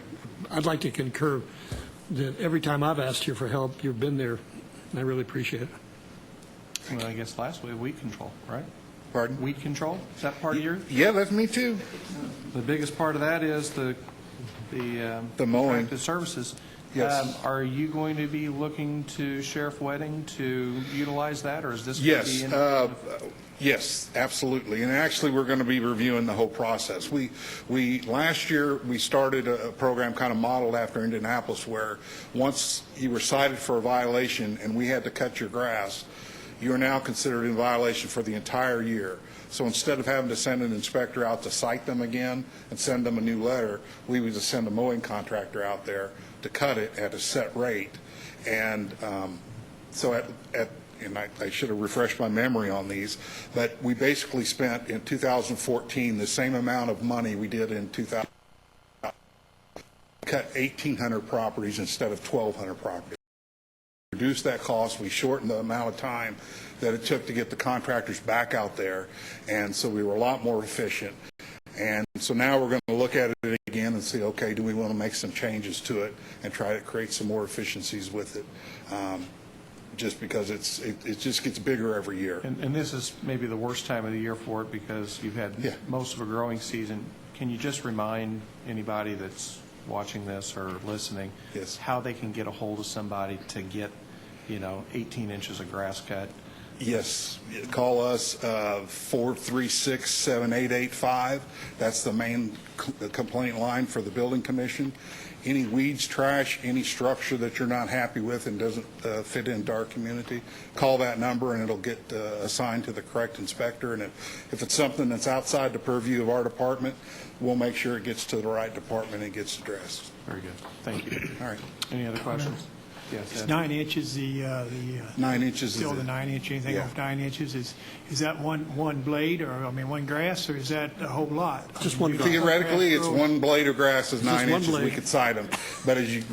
I'd like to concur that every time I've asked you for help, you've been there, and I really appreciate it. Well, I guess last week, weed control, right? Pardon? Weed control? Is that part of your? Yeah, that's me too. The biggest part of that is the mowing. contracted services. Yes. Are you going to be looking to Sheriff Wedding to utilize that, or is this going to be Yes, yes, absolutely. And actually, we're going to be reviewing the whole process. We last year, we started a program kind of modeled after Indianapolis, where once you were cited for a violation and we had to cut your grass, you are now considered in violation for the entire year. So instead of having to send an inspector out to cite them again and send them a new letter, we would just send a mowing contractor out there to cut it at a set rate. And so and I should have refreshed my memory on these, but we basically spent in 2014 the same amount of money we did in 2000. Cut 1,800 properties instead of 1,200 properties. Reduce that cost. We shortened the amount of time that it took to get the contractors back out there, and so we were a lot more efficient. And so now we're going to look at it again and see, okay, do we want to make some changes to it and try to create some more efficiencies with it, just because it just gets bigger every year. And this is maybe the worst time of the year for it because you've had most of a growing season. Can you just remind anybody that's watching this or listening how they can get a hold of somebody to get 18 inches of grass cut? Yes, call us 436-7885. That's the main complaint line for the building commission. Any weeds, trash, any structure that you're not happy with and doesn't fit into our community, call that number and it'll get assigned to the correct inspector. And if it's something that's outside the purview of our department, we'll make sure it gets to the right department and gets addressed. Very good. Thank you. All right. Any other questions? Yes, It's Ed? 9 inches, 9 inches still is the it. 9 inch, anything Yeah. over 9 inches, is that one blade, or, one grass, or is that a whole lot? Just one. Theoretically, it's one blade of grass is 9 one inches. We blade. could cite them. But as you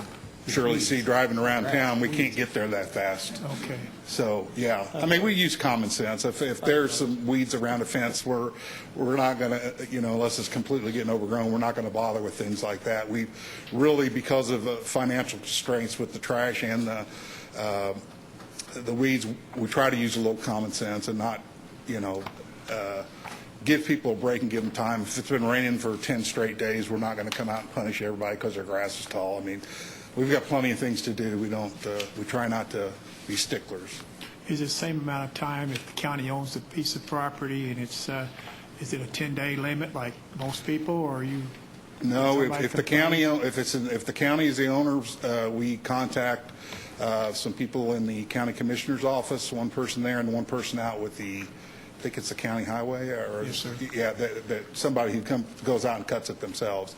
surely see driving around town, we can't get there that fast. Okay. So, yeah, we use common sense. If there's some weeds around a fence, we're not going to, unless it's completely getting overgrown, we're not going to bother with things like that. We really, because of financial constraints with the trash and the weeds, we try to use a little common sense and not, give people a break and give them time. If it's been raining for 10 straight days, we're not going to come out and punish everybody because their grass is tall. We've got plenty of things to do. We try not to be sticklers. Is it the same amount of time if the county owns a piece of property and is it a 10-day limit like most people, or are you? No, if the county is the owner, we contact some people in the county commissioner's office, one person there and one person out with I think it's the county highway, or Yes, sir. Yeah, that somebody who goes out and cuts it themselves,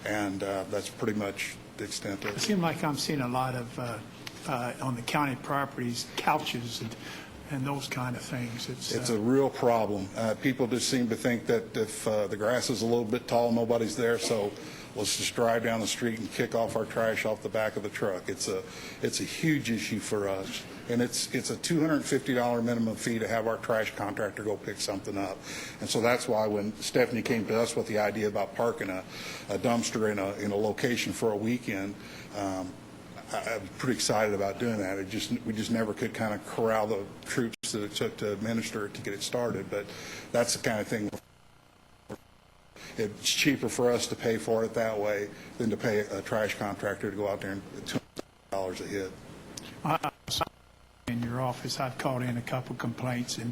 and that's pretty much the extent of It it. seems like I'm seeing a lot of, on the county properties, couches and those kind of things. It's a real problem. People just seem to think that if the grass is a little bit tall, nobody's there, so let's just drive down the street and kick off our trash off the back of the truck. It's a huge issue for us, and it's a $250 minimum fee to have our trash contractor go pick something up. And so that's why when Stephanie came to us with the idea about parking a dumpster in a location for a weekend, I'm pretty excited about doing that. We just never could kind of corral the troops that it took to administer it to get it started, but that's the kind of thing. It's cheaper for us to pay for it that way than to pay a trash contractor to go out there and $200 a hit. In your your office. I've called in a couple complaints, and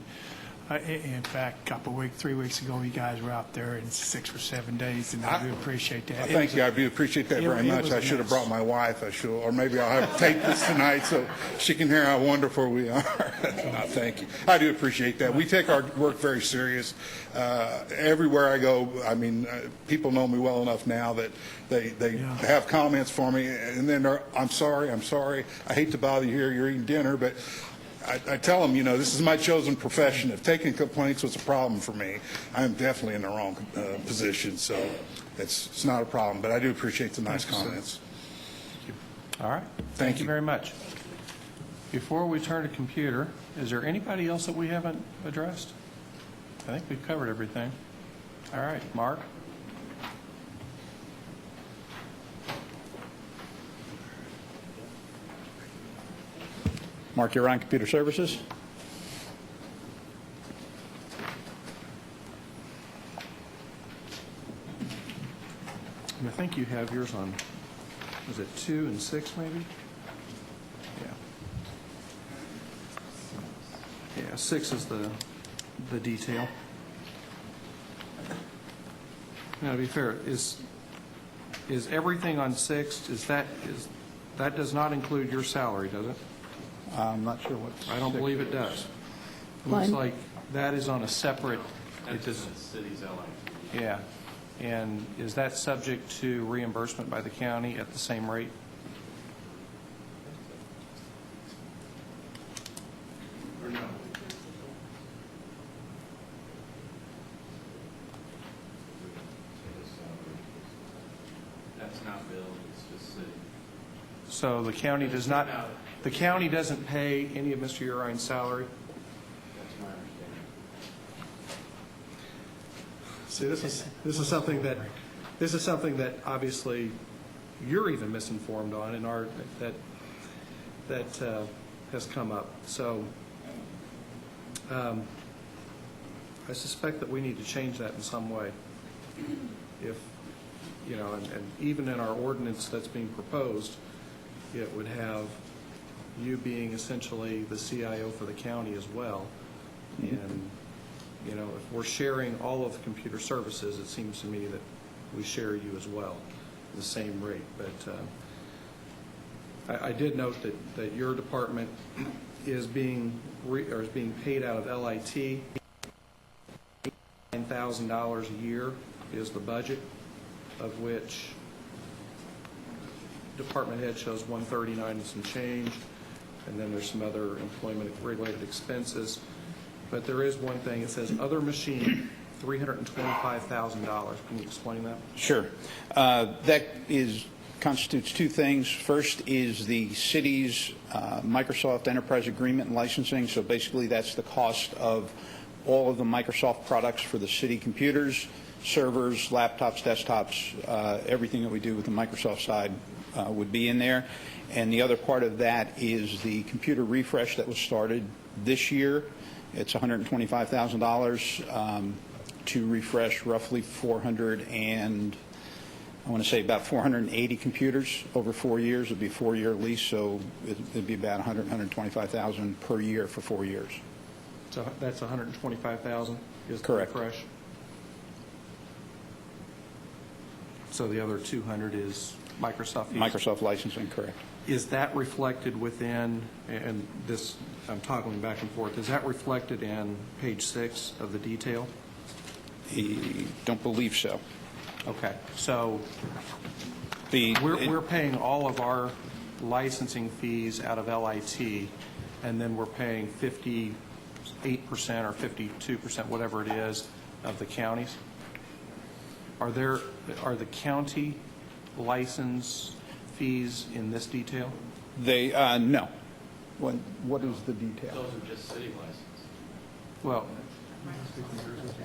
in fact, 3 weeks ago, you guys were out there in 6 or 7 days, and I do appreciate that. Thank you. I do appreciate that very much. I should have brought my wife. Or maybe I'll have to take this tonight so she can hear how wonderful we are. No, thank you. I do appreciate that. We take our work very serious. Everywhere I go, I mean, people know me well enough now that they have comments for me, and then I'm sorry, I hate to bother you here, you're eating dinner, but I tell them, this is my chosen profession. If taking complaints was a problem for me, I'm definitely in the wrong position, so it's not a problem, but I do appreciate the nice comments. All right. Thank you very much. Before we turn to computer, is there anybody else that we haven't addressed? I think we've covered everything. All right, Mark? Mark, you're on Computer Services. And I think you have yours on, was it 2 and 6 maybe? Yeah, 6 is the detail. Now, to be fair, is everything on 6, that does not include your salary, does it? I'm not sure what. I don't believe it does. It looks like that is on a separate. That's in the city's LA. Yeah. And is that subject to reimbursement by the county at the same rate? Or no? That's not billed, it's just city. So the county does not. The county doesn't pay any of Mr. Urine's salary? That's my understanding. See, this is something that obviously you're even misinformed on, and that has come up. So I suspect that we need to change that in some way. If and even in our ordinance that's being proposed, it would have you being essentially the CIO for the county as well. And, if we're sharing all of computer services, it seems to me that we share you as well, the same rate. But I did note that your department is being paid out of LIT. $9,000 a year is the budget, of which department head shows 139 and some change, and then there's some other employment-related expenses. But there is one thing. It says other machine, $325,000. Can you explain that? Sure. That constitutes two things. First is the city's Microsoft Enterprise Agreement and licensing. So basically that's the cost of all of the Microsoft products for the city computers, servers, laptops, desktops, everything that we do with the Microsoft side would be in there. And the other part of that is the computer refresh that was started this year. It's $125,000 to refresh roughly 480 computers over 4 years. It'd be a 4-year lease, so it'd be about $125,000 per year for 4 years. So that's $125,000 is correct. The refresh. So the other 200 is Microsoft fees? Microsoft licensing, correct. Is that reflected within, and this, I'm toggling back and forth, is that reflected in page 6 of the detail? I don't believe so. Okay. So we're paying all of our licensing fees out of LIT, and then we're paying 58% or 52%, whatever it is, of the counties? Are the county license fees in this detail? They, no. What is the detail? Those are just city licenses. Well,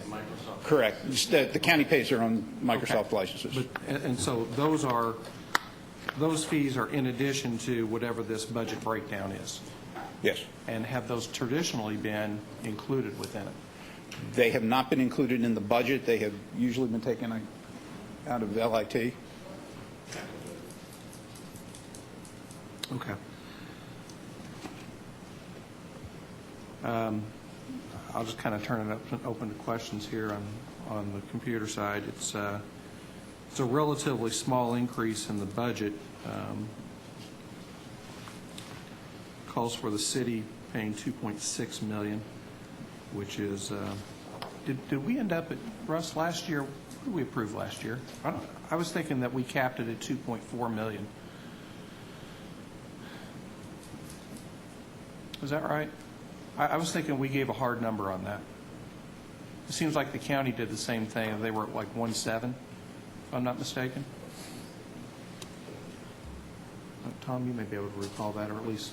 Microsoft. Correct. The county pays their own Microsoft licenses. And so those fees are in addition to whatever this budget breakdown is? Yes. And have those traditionally been included within it? They have not been included in the budget. They have usually been taken out of LIT. Okay. I'll just kind of turn it up, open to questions here on the computer side. It's a relatively small increase in the budget. Calls for the city paying $2.6 million, which is, did we end up at, Russ, last year, what did we approve last year? I was thinking that we capped it at $2.4 million. Is that right? I was thinking we gave a hard number on that. It seems like the county did the same thing. They were at like 1.7, if I'm not mistaken. Tom, you may be able to recall that, or at least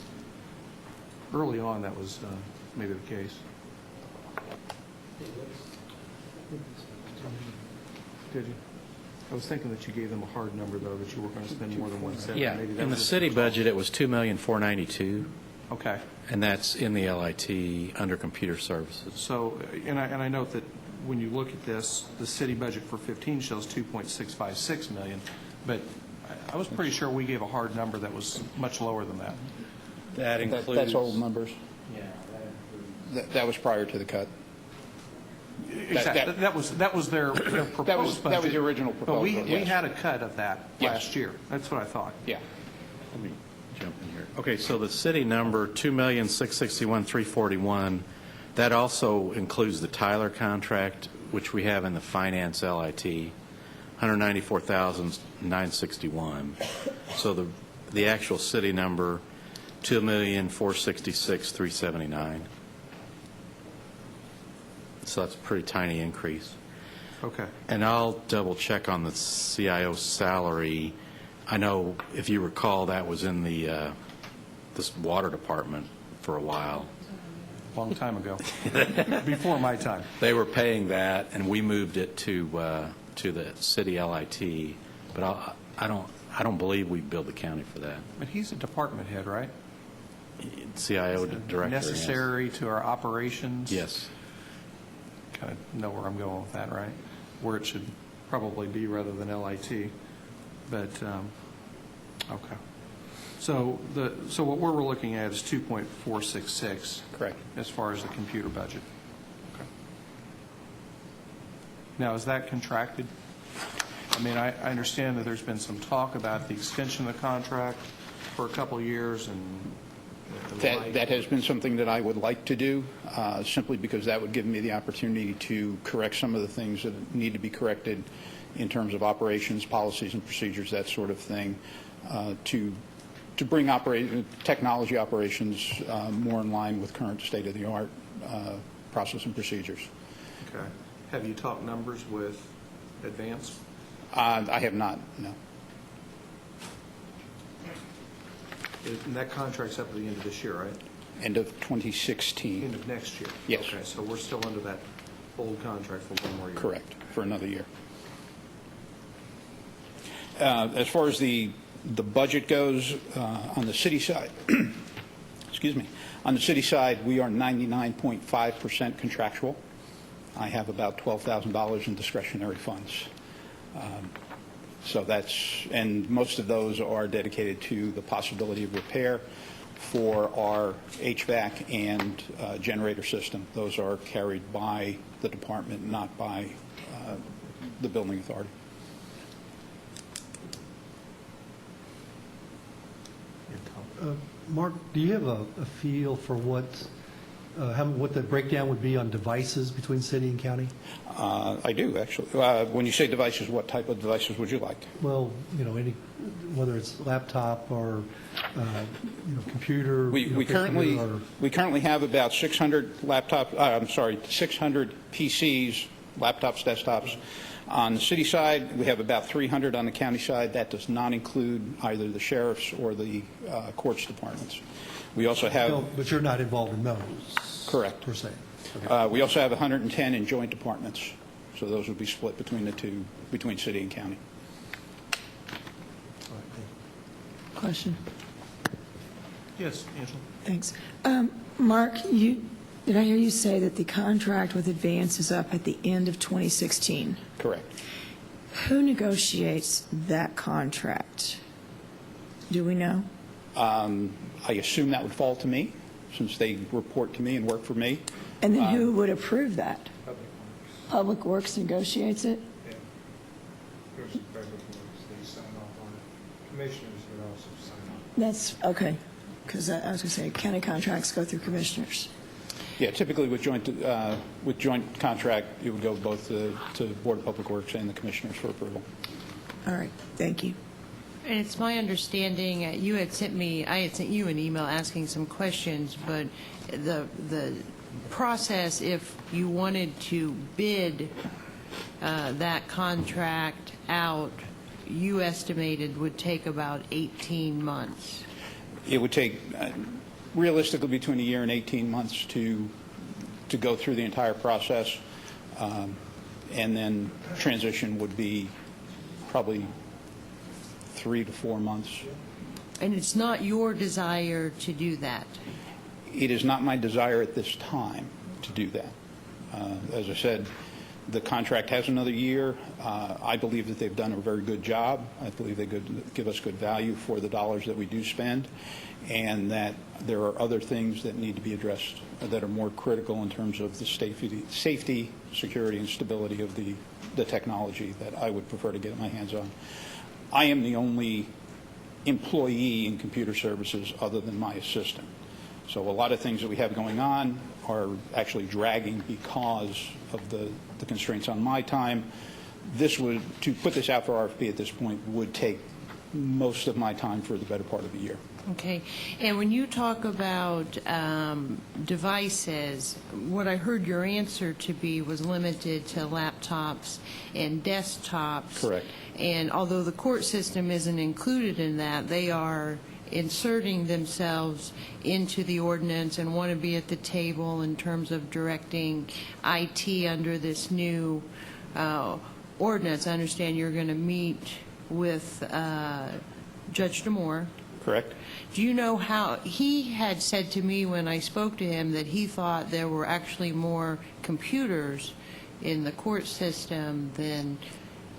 early on that was maybe the case. Did you? I was thinking that you gave them a hard number, though, that you were going to spend more than 1.7. Yeah, Maybe that in the was city budget, it was $2,492,000. Okay. And that's in the LIT under computer services. So, and I note that when you look at this, the city budget for 15 shows $2.656 million, but I was pretty sure we gave a hard number that was much lower than that. That includes... That's old numbers. Yeah, that includes... That was prior to the cut. Exactly. That was their proposed budget. That was the original proposal, But we yes. had a cut of that Yes. last year. That's what I thought. Yeah. Let me jump in here. Okay, so the city number, $2,661,341, that also includes the Tyler contract, which we have in the finance LIT, $194,961. So the actual city number, $2,466,379. So that's a pretty tiny increase. Okay. And I'll double check on the CIO salary. I know, if you recall, that was in the this water department for a while. Long time ago. Before my time. They were paying that, and we moved it to the city LIT. But I don't believe we billed the county for that. But he's a department head, right? CIO director. Necessary to our operations. Yes. Kind of know where I'm going with that, right? Where it should probably be rather than LIT. But okay. So what we're looking at is 2.466. Correct. As far as the computer budget. Okay. Now, is that contracted? I mean, I understand that there's been some talk about the extension of the contract for a couple of years, and That has been something that I would like to do, simply because that would give me the opportunity to correct some of the things that need to be corrected in terms of operations, policies and procedures, that sort of thing, to bring technology operations more in line with current state-of-the-art process and procedures. okay. Have you talked numbers with Advance? I have not, no. And that contract's up at the end of this year, right? End of 2016. End of next year? Yes. Okay, so we're still under that old contract for one more year? Correct, for another year. As far as the budget goes, on the city side, excuse me, on the city side, we are 99.5% contractual. I have about $12,000 in discretionary funds. So and most of those are dedicated to the possibility of repair for our HVAC and generator system. Those are carried by the department, not by the building authority. Mark, do you have a feel for what the breakdown would be on devices between city and county? I do, actually. When you say devices, what type of devices would you like? Well, whether it's laptop or computer. We currently have about 600 600 PCs, laptops, desktops. On the city side, we have about 300 on the county side. That does not include either the sheriff's or the courts departments. We also have... But you're not involved in those? Correct. Per se. Okay. We also have 110 in joint departments. So those would be split between the two, between city and county. Question? Yes, Angela. Thanks. Mark, did I hear you say that the contract with Advance is up at the end of 2016? Correct. Who negotiates that contract? Do we know? I assume that would fall to me, since they report to me and work for me. And then who would approve that? Public Works negotiates it? Commissioners would also sign off. That's, okay, because I was going to say, county contracts go through commissioners. Yeah, typically with joint contract, it would go both to Board of Public Works and the commissioners for approval. All right, thank you. And it's my understanding, I had sent you an email asking some questions, but the process, if you wanted to bid that contract out, you estimated would take about 18 months. It would take realistically between a year and 18 months to go through the entire process, and then transition would be probably 3 to 4 months. And it's not your desire to do that? It is not my desire at this time to do that. As I said, the contract has another year. I believe that they've done a very good job. I believe they give us good value for the dollars that we do spend, and that there are other things that need to be addressed that are more critical in terms of the safety, security, and stability of the technology that I would prefer to get my hands on. I am the only employee in computer services other than my assistant. So a lot of things that we have going on are actually dragging because of the constraints on my time. To put this out for RFP at this point would take most of my time for the better part of a year. Okay. And when you talk about devices, what I heard your answer to be was limited to laptops and desktops. Correct. And although the court system isn't included in that, they are inserting themselves into the ordinance and want to be at the table in terms of directing IT under this new ordinance. I understand you're going to meet with Judge DeMoore. Correct. Do you know how, he had said to me when I spoke to him that he thought there were actually more computers in the court system than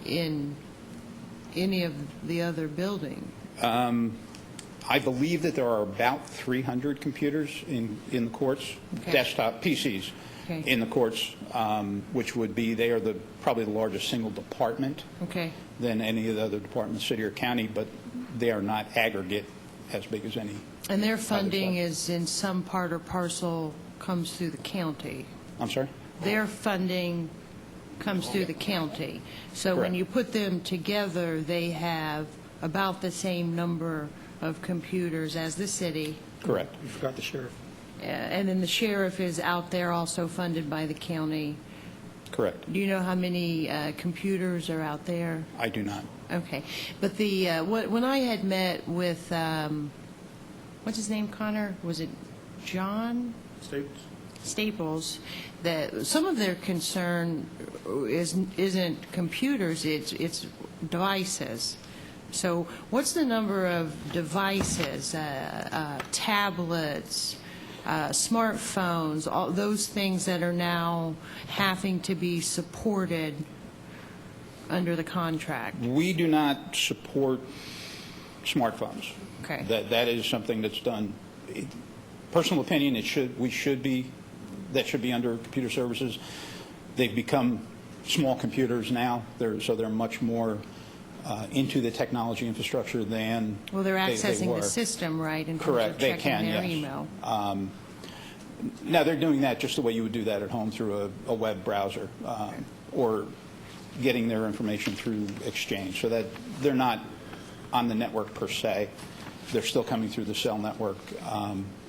in any of the other buildings. I believe that there are about 300 computers in the courts, Okay. desktop PCs Okay. in the courts, which would be, they are probably the largest single department Okay. than any of the other departments, city or county, but they are not aggregate as big as any. And their funding is in some part or parcel comes through the county. I'm sorry? Their funding comes through the county. So when Correct. you put them together, they have about the same number of computers as the city. Correct. You forgot the sheriff. And then the sheriff is out there also funded by the county. Correct. Do you know how many computers are out there? I do not. Okay. But when I had met with, what's his name, Connor? Was it John? Staples, that some of their concern isn't computers, it's devices. So what's the number of devices, tablets, smartphones, all those things that are now having to be supported under the contract? We do not support smartphones. Okay. That is something that's done. Personal opinion, that should be under computer services. They've become small computers now, so they're much more into the technology infrastructure than Well, they're they accessing were. the system, right? In terms Correct. of They checking can, their yes. email. Now, they're doing that just the way you would do that at home through a web browser, or getting their information through Exchange, so that they're not on the network per se. They're still coming through the cell network,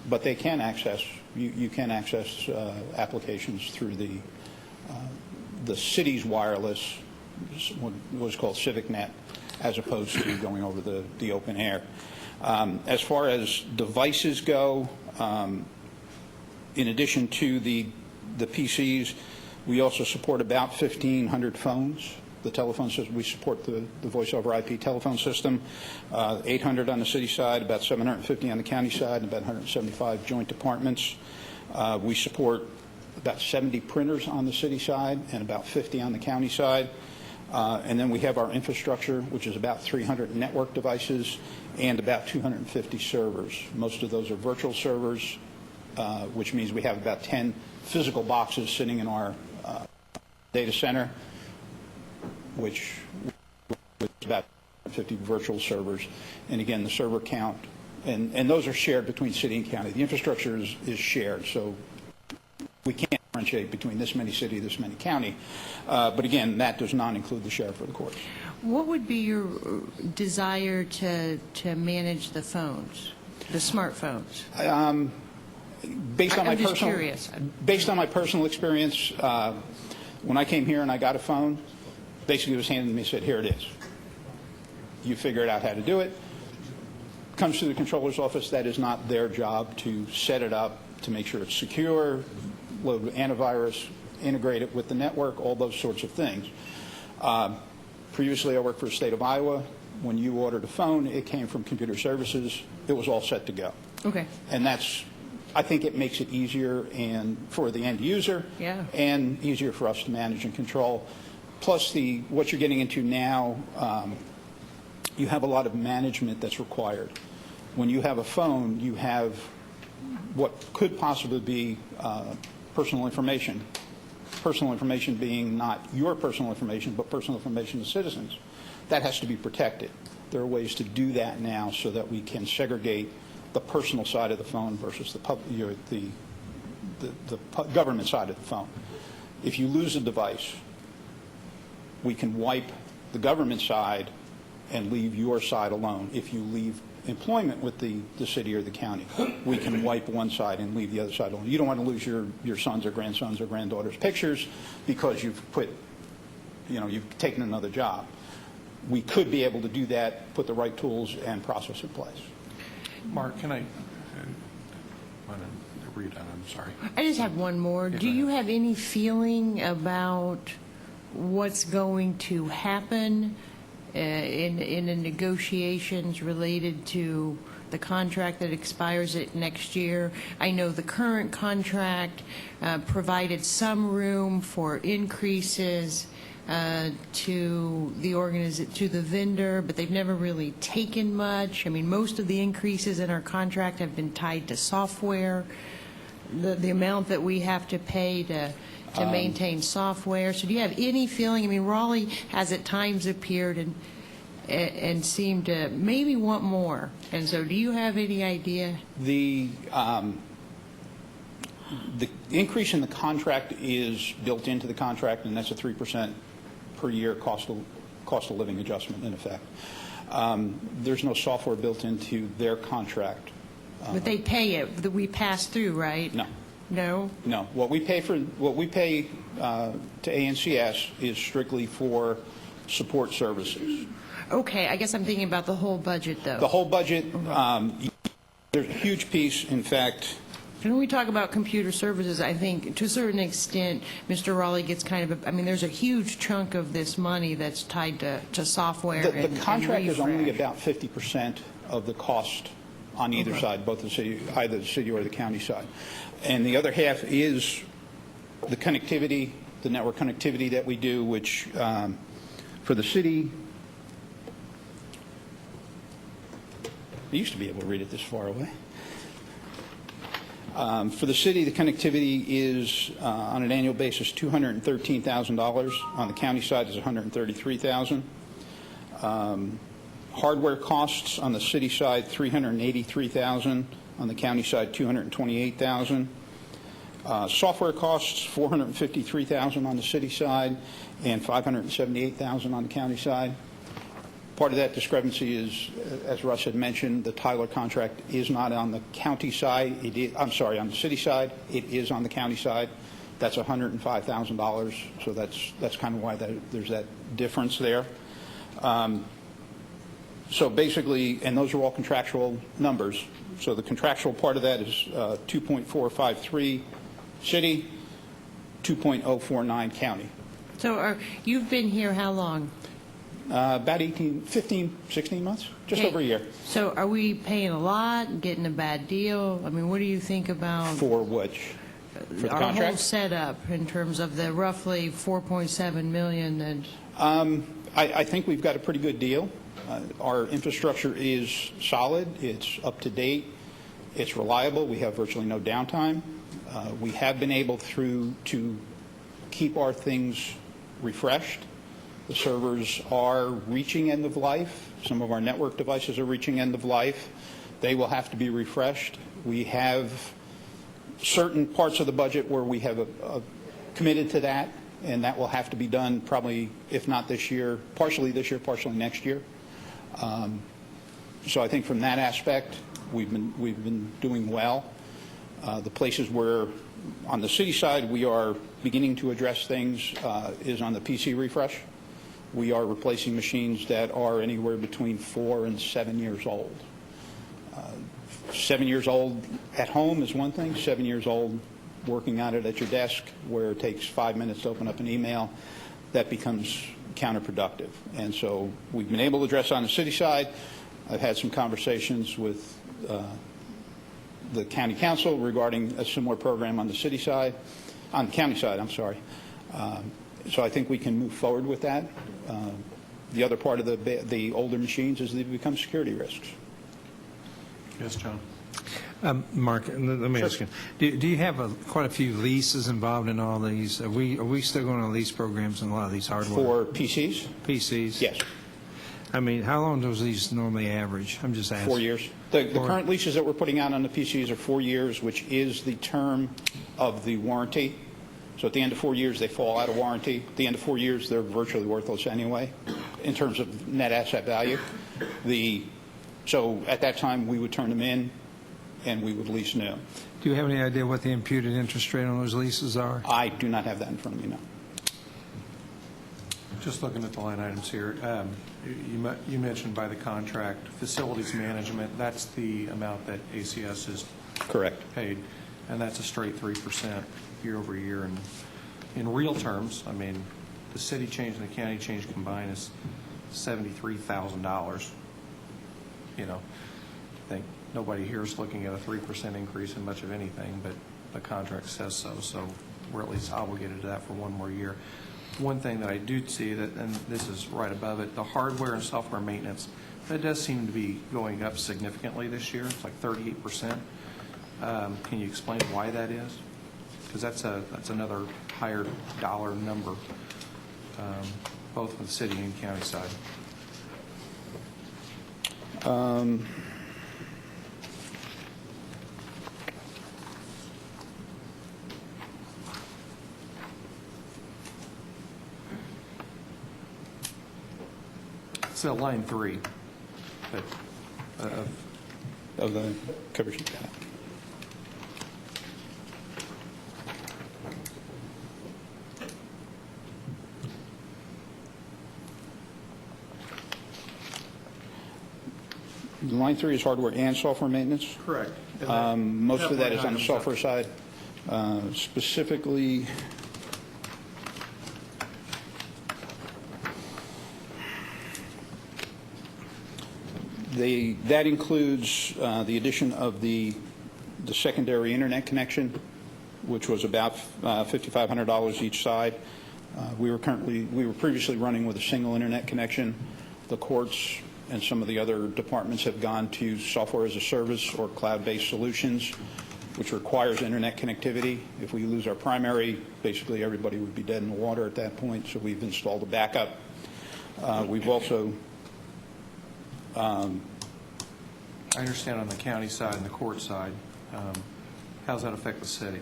but they can access, you can access applications through the city's wireless, what was called CivicNet, as opposed to going over the open air. As far as devices go, in addition to the PCs, we also support about 1,500 phones. The telephone system, we support the voice over IP telephone system, 800 on the city side, about 750 on the county side, and about 175 joint departments. We support about 70 printers on the city side and about 50 on the county side. And then we have our infrastructure, which is about 300 network devices and about 250 servers. Most of those are virtual servers, which means we have about 10 physical boxes sitting in our data center, which is about 50 virtual servers. And again, the server count, and those are shared between city and county. The infrastructure is shared, so we can't differentiate between this many city, this many county. But again, that does not include the sheriff or the courts. What would be your desire to manage the phones, the smartphones? Based on I'm my just personal, curious. Based on my personal experience, when I came here and I got a phone, basically it was handed to me and said, here it is. You figure out how to do it. Comes to the controller's office. That is not their job to set it up, to make sure it's secure, load antivirus, integrate it with the network, all those sorts of things. Previously, I worked for the state of Iowa. When you ordered a phone, it came from Computer Services. It was all set to go. Okay. And I think it makes it easier and for the end user, Yeah. and easier for us to manage and control. Plus, what you're getting into now, you have a lot of management that's required. When you have a phone, you have what could possibly be personal information. Personal information being not your personal information, but personal information of citizens. That has to be protected. There are ways to do that now so that we can segregate the personal side of the phone versus the government side of the phone. If you lose a device, we can wipe the government side and leave your side alone. If you leave employment with the city or the county, we can wipe one side and leave the other side alone. You don't want to lose your sons or grandsons or granddaughters' pictures because you've taken another job. We could be able to do that, put the right tools and process in place. Mark, can I read that? I'm sorry. I just have one more. Do you have any feeling about what's going to happen in the negotiations related to the contract that expires next year? I know the current contract provided some room for increases to the vendor, but they've never really taken much. I mean, most of the increases in our contract have been tied to software, the amount that we have to pay to maintain software. So do you have any feeling? I mean, Raleigh has at times appeared and seemed to maybe want more. And so do you have any idea? The increase in the contract is built into the contract, and that's a 3% per year cost of living adjustment in effect. There's no software built into their contract. But they pay it, that we pass through, right? No. No? No. What we pay to ANCS is strictly for support services. Okay, I guess I'm thinking about the whole budget, though. The whole budget, there's a huge piece, in fact. When we talk about computer services, I think to a certain extent, Mr. Raleigh gets kind of, there's a huge chunk of this money that's tied to software The contract and is only refresh. about 50% of the cost on either side, both either the city or the county side. And the other half is the connectivity, the network connectivity that we do, which for the city, I used to be able to read it this far away. For the city, the connectivity is on an annual basis $213,000. On the county side is $133,000. Hardware costs on the city side $383,000. On the county side $228,000. Software costs $453,000 on the city side and $578,000 on the county side. Part of that discrepancy is, as Russ had mentioned, the Tyler contract is not on the county side. On the city side. It is on the county side. That's $105,000. So that's kind of why there's that difference there. So basically, and those are all contractual numbers. So the contractual part of that is 2.453 city, 2.049 county. So you've been here how long? About 15, 16 months, just over a year. So are we paying a lot, getting a bad deal? I mean, what do you think about For which? For the our whole contract? setup in terms of the roughly $4.7 million? And I think we've got a pretty good deal. Our infrastructure is solid. It's up to date. It's reliable. We have virtually no downtime. We have been able to keep our things refreshed. The servers are reaching end of life. Some of our network devices are reaching end of life. They will have to be refreshed. We have certain parts of the budget where we have committed to that, and that will have to be done probably, if not this year, partially next year. So I think from that aspect, we've been doing well. The places where, on the city side, we are beginning to address things is on the PC refresh. We are replacing machines that are anywhere between 4 and 7 years old. 7 years old at home is one thing. 7 years old working on it at your desk, where it takes 5 minutes to open up an email, that becomes counterproductive. And so we've been able to address on the city side. I've had some conversations with the county council regarding a similar program on the city side, on the county side, I'm sorry. So I think we can move forward with that. The other part of the older machines is they become security risks. Yes, John. Mark, let me ask you, do you have quite a few leases involved in all these? Are we still going on lease programs in a lot of these hardware? For PCs? PCs? Yes. I mean, how long does these normally average? I'm just asking. 4 years. The current leases that we're putting out on the PCs are 4 years, which is the term of the warranty. So at the end of 4 years, they fall out of warranty. At the end of 4 years, they're virtually worthless anyway, in terms of net asset value. So at that time, we would turn them in, and we would lease new. Do you have any idea what the imputed interest rate on those leases are? I do not have that in front of me, no. Just looking at the line items here, you mentioned by the contract, facilities management, that's the amount that ACS is correct paid, and that's a straight 3% year over year. And in real terms, I mean, the city change and the county change combined is $73,000. You know, I think nobody here is looking at a 3% increase in much of anything, but the contract says so, so we're at least obligated to that for one more year. One thing that I do see, and this is right above it, the hardware and software maintenance, that does seem to be going up significantly this year. It's like 38%. Can you explain why that is? Because that's another higher dollar number, both for the city and county side. So line 3 of the cover sheet. Line 3 is hardware and software maintenance. Correct. Most of that is on the software side. Specifically, that includes the addition of the secondary internet connection, which was about $5,500 each side. We were previously running with a single internet connection. The courts and some of the other departments have gone to software as a service or cloud-based solutions, which requires internet connectivity. If we lose our primary, basically everybody would be dead in the water at that point, so we've installed a backup. We've also I understand on the county side and the court side. How does that affect the city?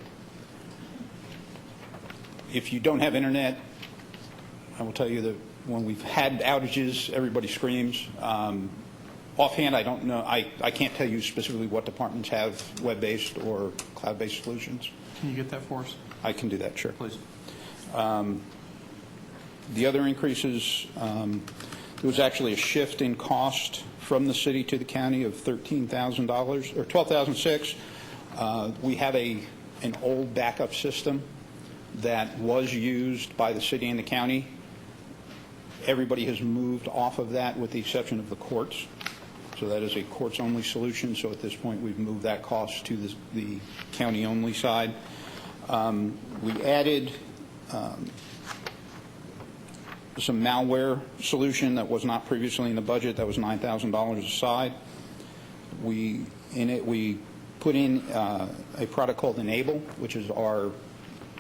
If you don't have internet, I will tell you that when we've had outages, everybody screams. Offhand, I don't know. I can't tell you specifically what departments have web-based or cloud-based solutions. Can you get that for us? I can do that, sure. Please. The other increases, there was actually a shift in cost from the city to the county of $13,000 or $12,006. We have an old backup system that was used by the city and the county. Everybody has moved off of that with the exception of the courts. So that is a courts-only solution. So at this point, we've moved that cost to the county-only side. We added some malware solution that was not previously in the budget. That was $9,000 aside. In it, we put in a product called Enable, which is our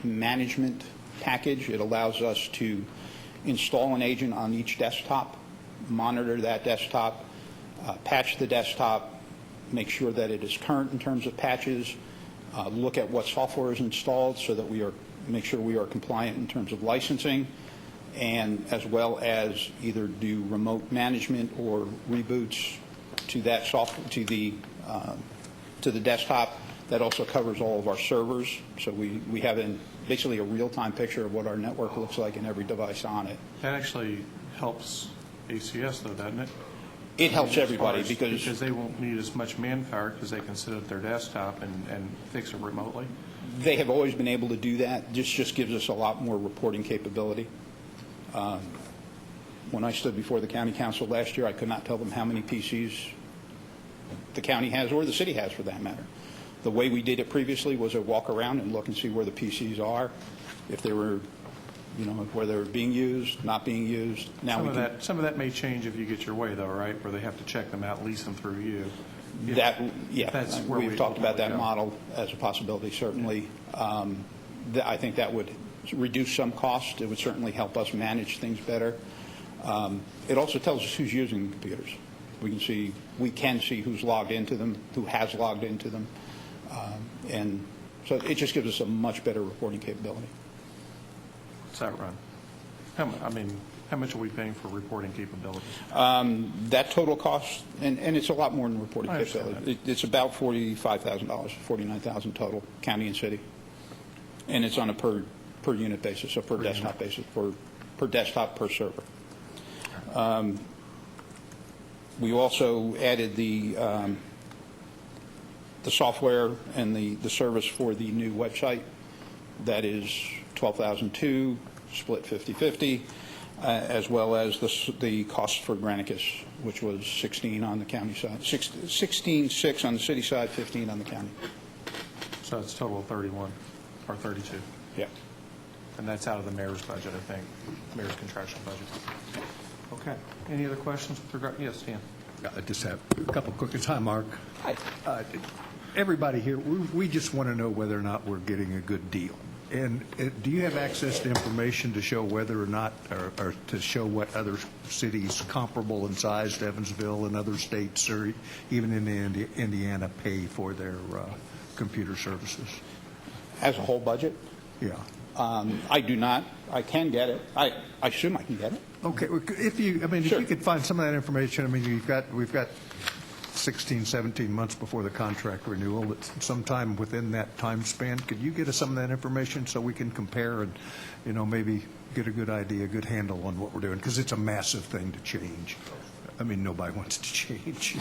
management package. It allows us to install an agent on each desktop, monitor that desktop, patch the desktop, make sure that it is current in terms of patches, look at what software is installed so that make sure we are compliant in terms of licensing, and as well as either do remote management or reboots to that software, to the desktop. That also covers all of our servers, so we have basically a real-time picture of what our network looks like and every device on it. That actually helps ACS, though, doesn't it? It helps everybody because they won't need as much manpower because they can sit at their desktop and fix it remotely. they have always been able to do that. This just gives us a lot more reporting capability. When I stood before the county council last year, I could not tell them how many PCs the county has, or the city has for that matter. The way we did it previously was a walk around and look and see where the PCs are, if they were, where they were being used, not being used. Now Some of that may change if you get your way, though, right? Where they have to check them out, lease them through you. That's where we've talked about that model as a possibility, certainly. I think that would reduce some cost. It would certainly help us manage things better. It also tells us who's using the computers. We can see who's logged into them, who has logged into them. And so it just gives us a much better reporting capability. What's that run? How much are we paying for reporting capabilities? That total cost, and it's a lot more than reporting I understand capability. It's about $45,000, $49,000 total, county and city. And it's on a per unit basis, so per desktop basis, per desktop, per server. We also added the software and the service for the new website. That is $12,200, split 50-50, as well as the cost for Granicus, which was $16,000 on the county side, $16,600 on the city side, $15,000 on the county. So it's a total of 31 or 32. Yeah. And that's out of the mayor's budget, I think, mayor's contractual budget. Okay. Any other questions with regard? Yes, Dan. I just have a couple quick. Hi, Mark. Hi. Everybody here, we just want to know whether or not we're getting a good deal. And do you have access to information to show whether or not, or to show what other cities comparable in size to Evansville and other states, or even in Indiana, pay for their computer services? As a whole budget? Yeah. I do not. I can get it. I assume I can get it. Okay. If you could find some of that information, we've got 16, 17 months before the contract renewal. Sometime within that time span, could you get us some of that information so we can compare and, maybe get a good idea, a good handle on what we're doing? Because it's a massive thing to change. Nobody wants to change,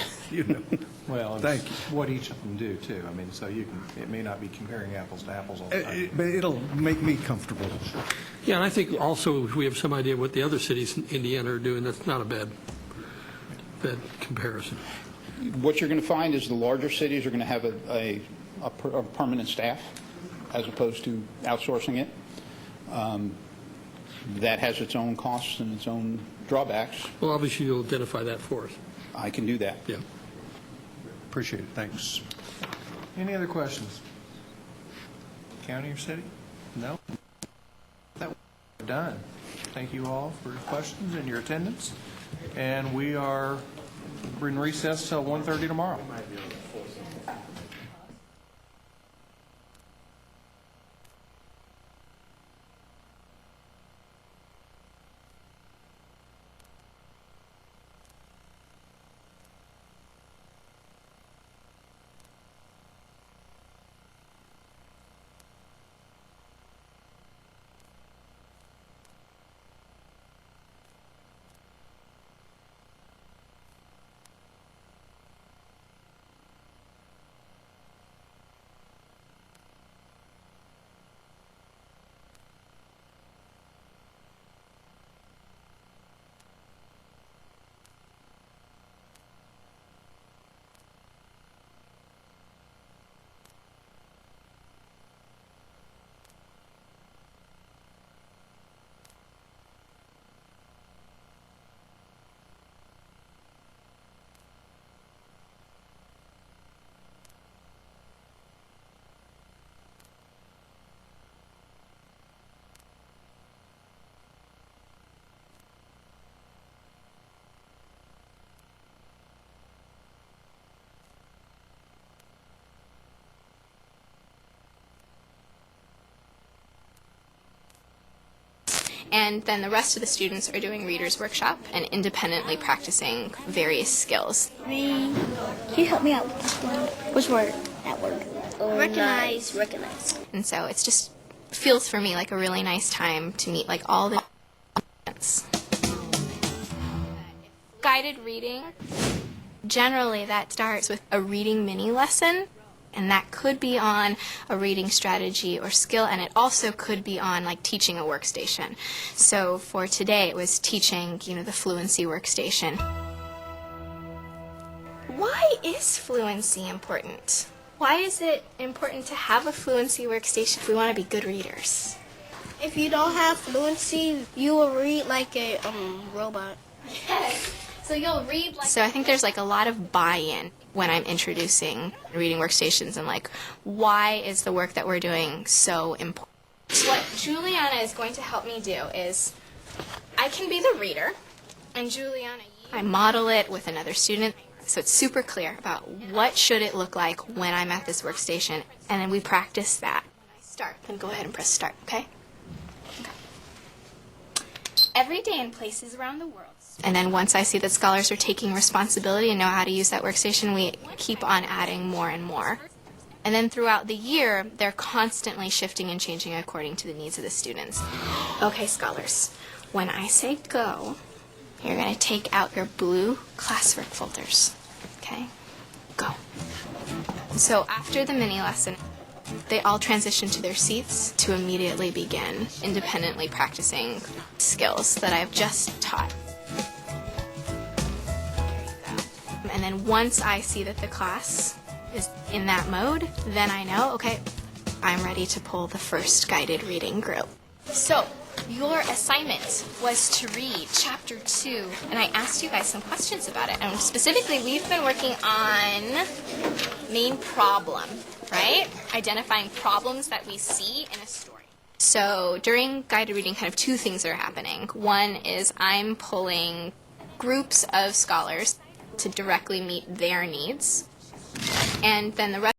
Well, Thank you. What each of them do, too. So it may not be comparing apples to apples all the time. But it'll make me comfortable. Yeah, and I think also if we have some idea what the other cities in Indiana are doing, that's not a bad comparison. What you're going to find is the larger cities are going to have a permanent staff as opposed to outsourcing it. That has its own costs and its own drawbacks. Well, obviously you'll identify that for us. I can do that. Yeah. Appreciate it. Thanks. Any other questions? County or city? No? That we're done. Thank you all for your questions and your attendance. And we are in recess till 1:30 tomorrow. And then the rest of the students are doing Reader's Workshop and independently practicing various skills. Can you help me out with this word? Which word? That word. Recognize. Recognize. And so it's just feels for me like a really nice time to meet like all the students. Guided reading, generally that starts with a reading mini lesson, and that could be on a reading strategy or skill, and it also could be on like teaching a workstation. So for today it was teaching, the fluency workstation. Why is fluency important? Why is it important to have a fluency workstation if we want to be good readers? If you don't have fluency, you will read like a robot. Yes. So you'll read like... So I think there's like a lot of buy-in when I'm introducing reading workstations and like, why is the work that we're doing so important? What Juliana is going to help me do is, I can be the reader, and Juliana, I model it with another student, so it's super clear about what should it look like when I'm at this workstation, and then we practice that. Start, then go ahead and press start, okay? Every day in places around the world. And then once I see that scholars are taking responsibility and know how to use that workstation, we keep on adding more and more. And then throughout the year, they're constantly shifting and changing according to the needs of the students. Okay, scholars, when I say go, you're going to take out your blue classwork folders. Okay? Go. So after the mini lesson, they all transition to their seats to immediately begin independently practicing skills that I've just taught. And then once I see that the class is in that mode, then I know, okay, I'm ready to pull the first guided reading group. So your assignment was to read chapter 2, and I asked you guys some questions about it. And specifically, we've been working on main problem, right? Identifying problems that we see in a story. So during guided reading, kind of two things are happening. One is I'm pulling groups of scholars to directly meet their needs, and then the rest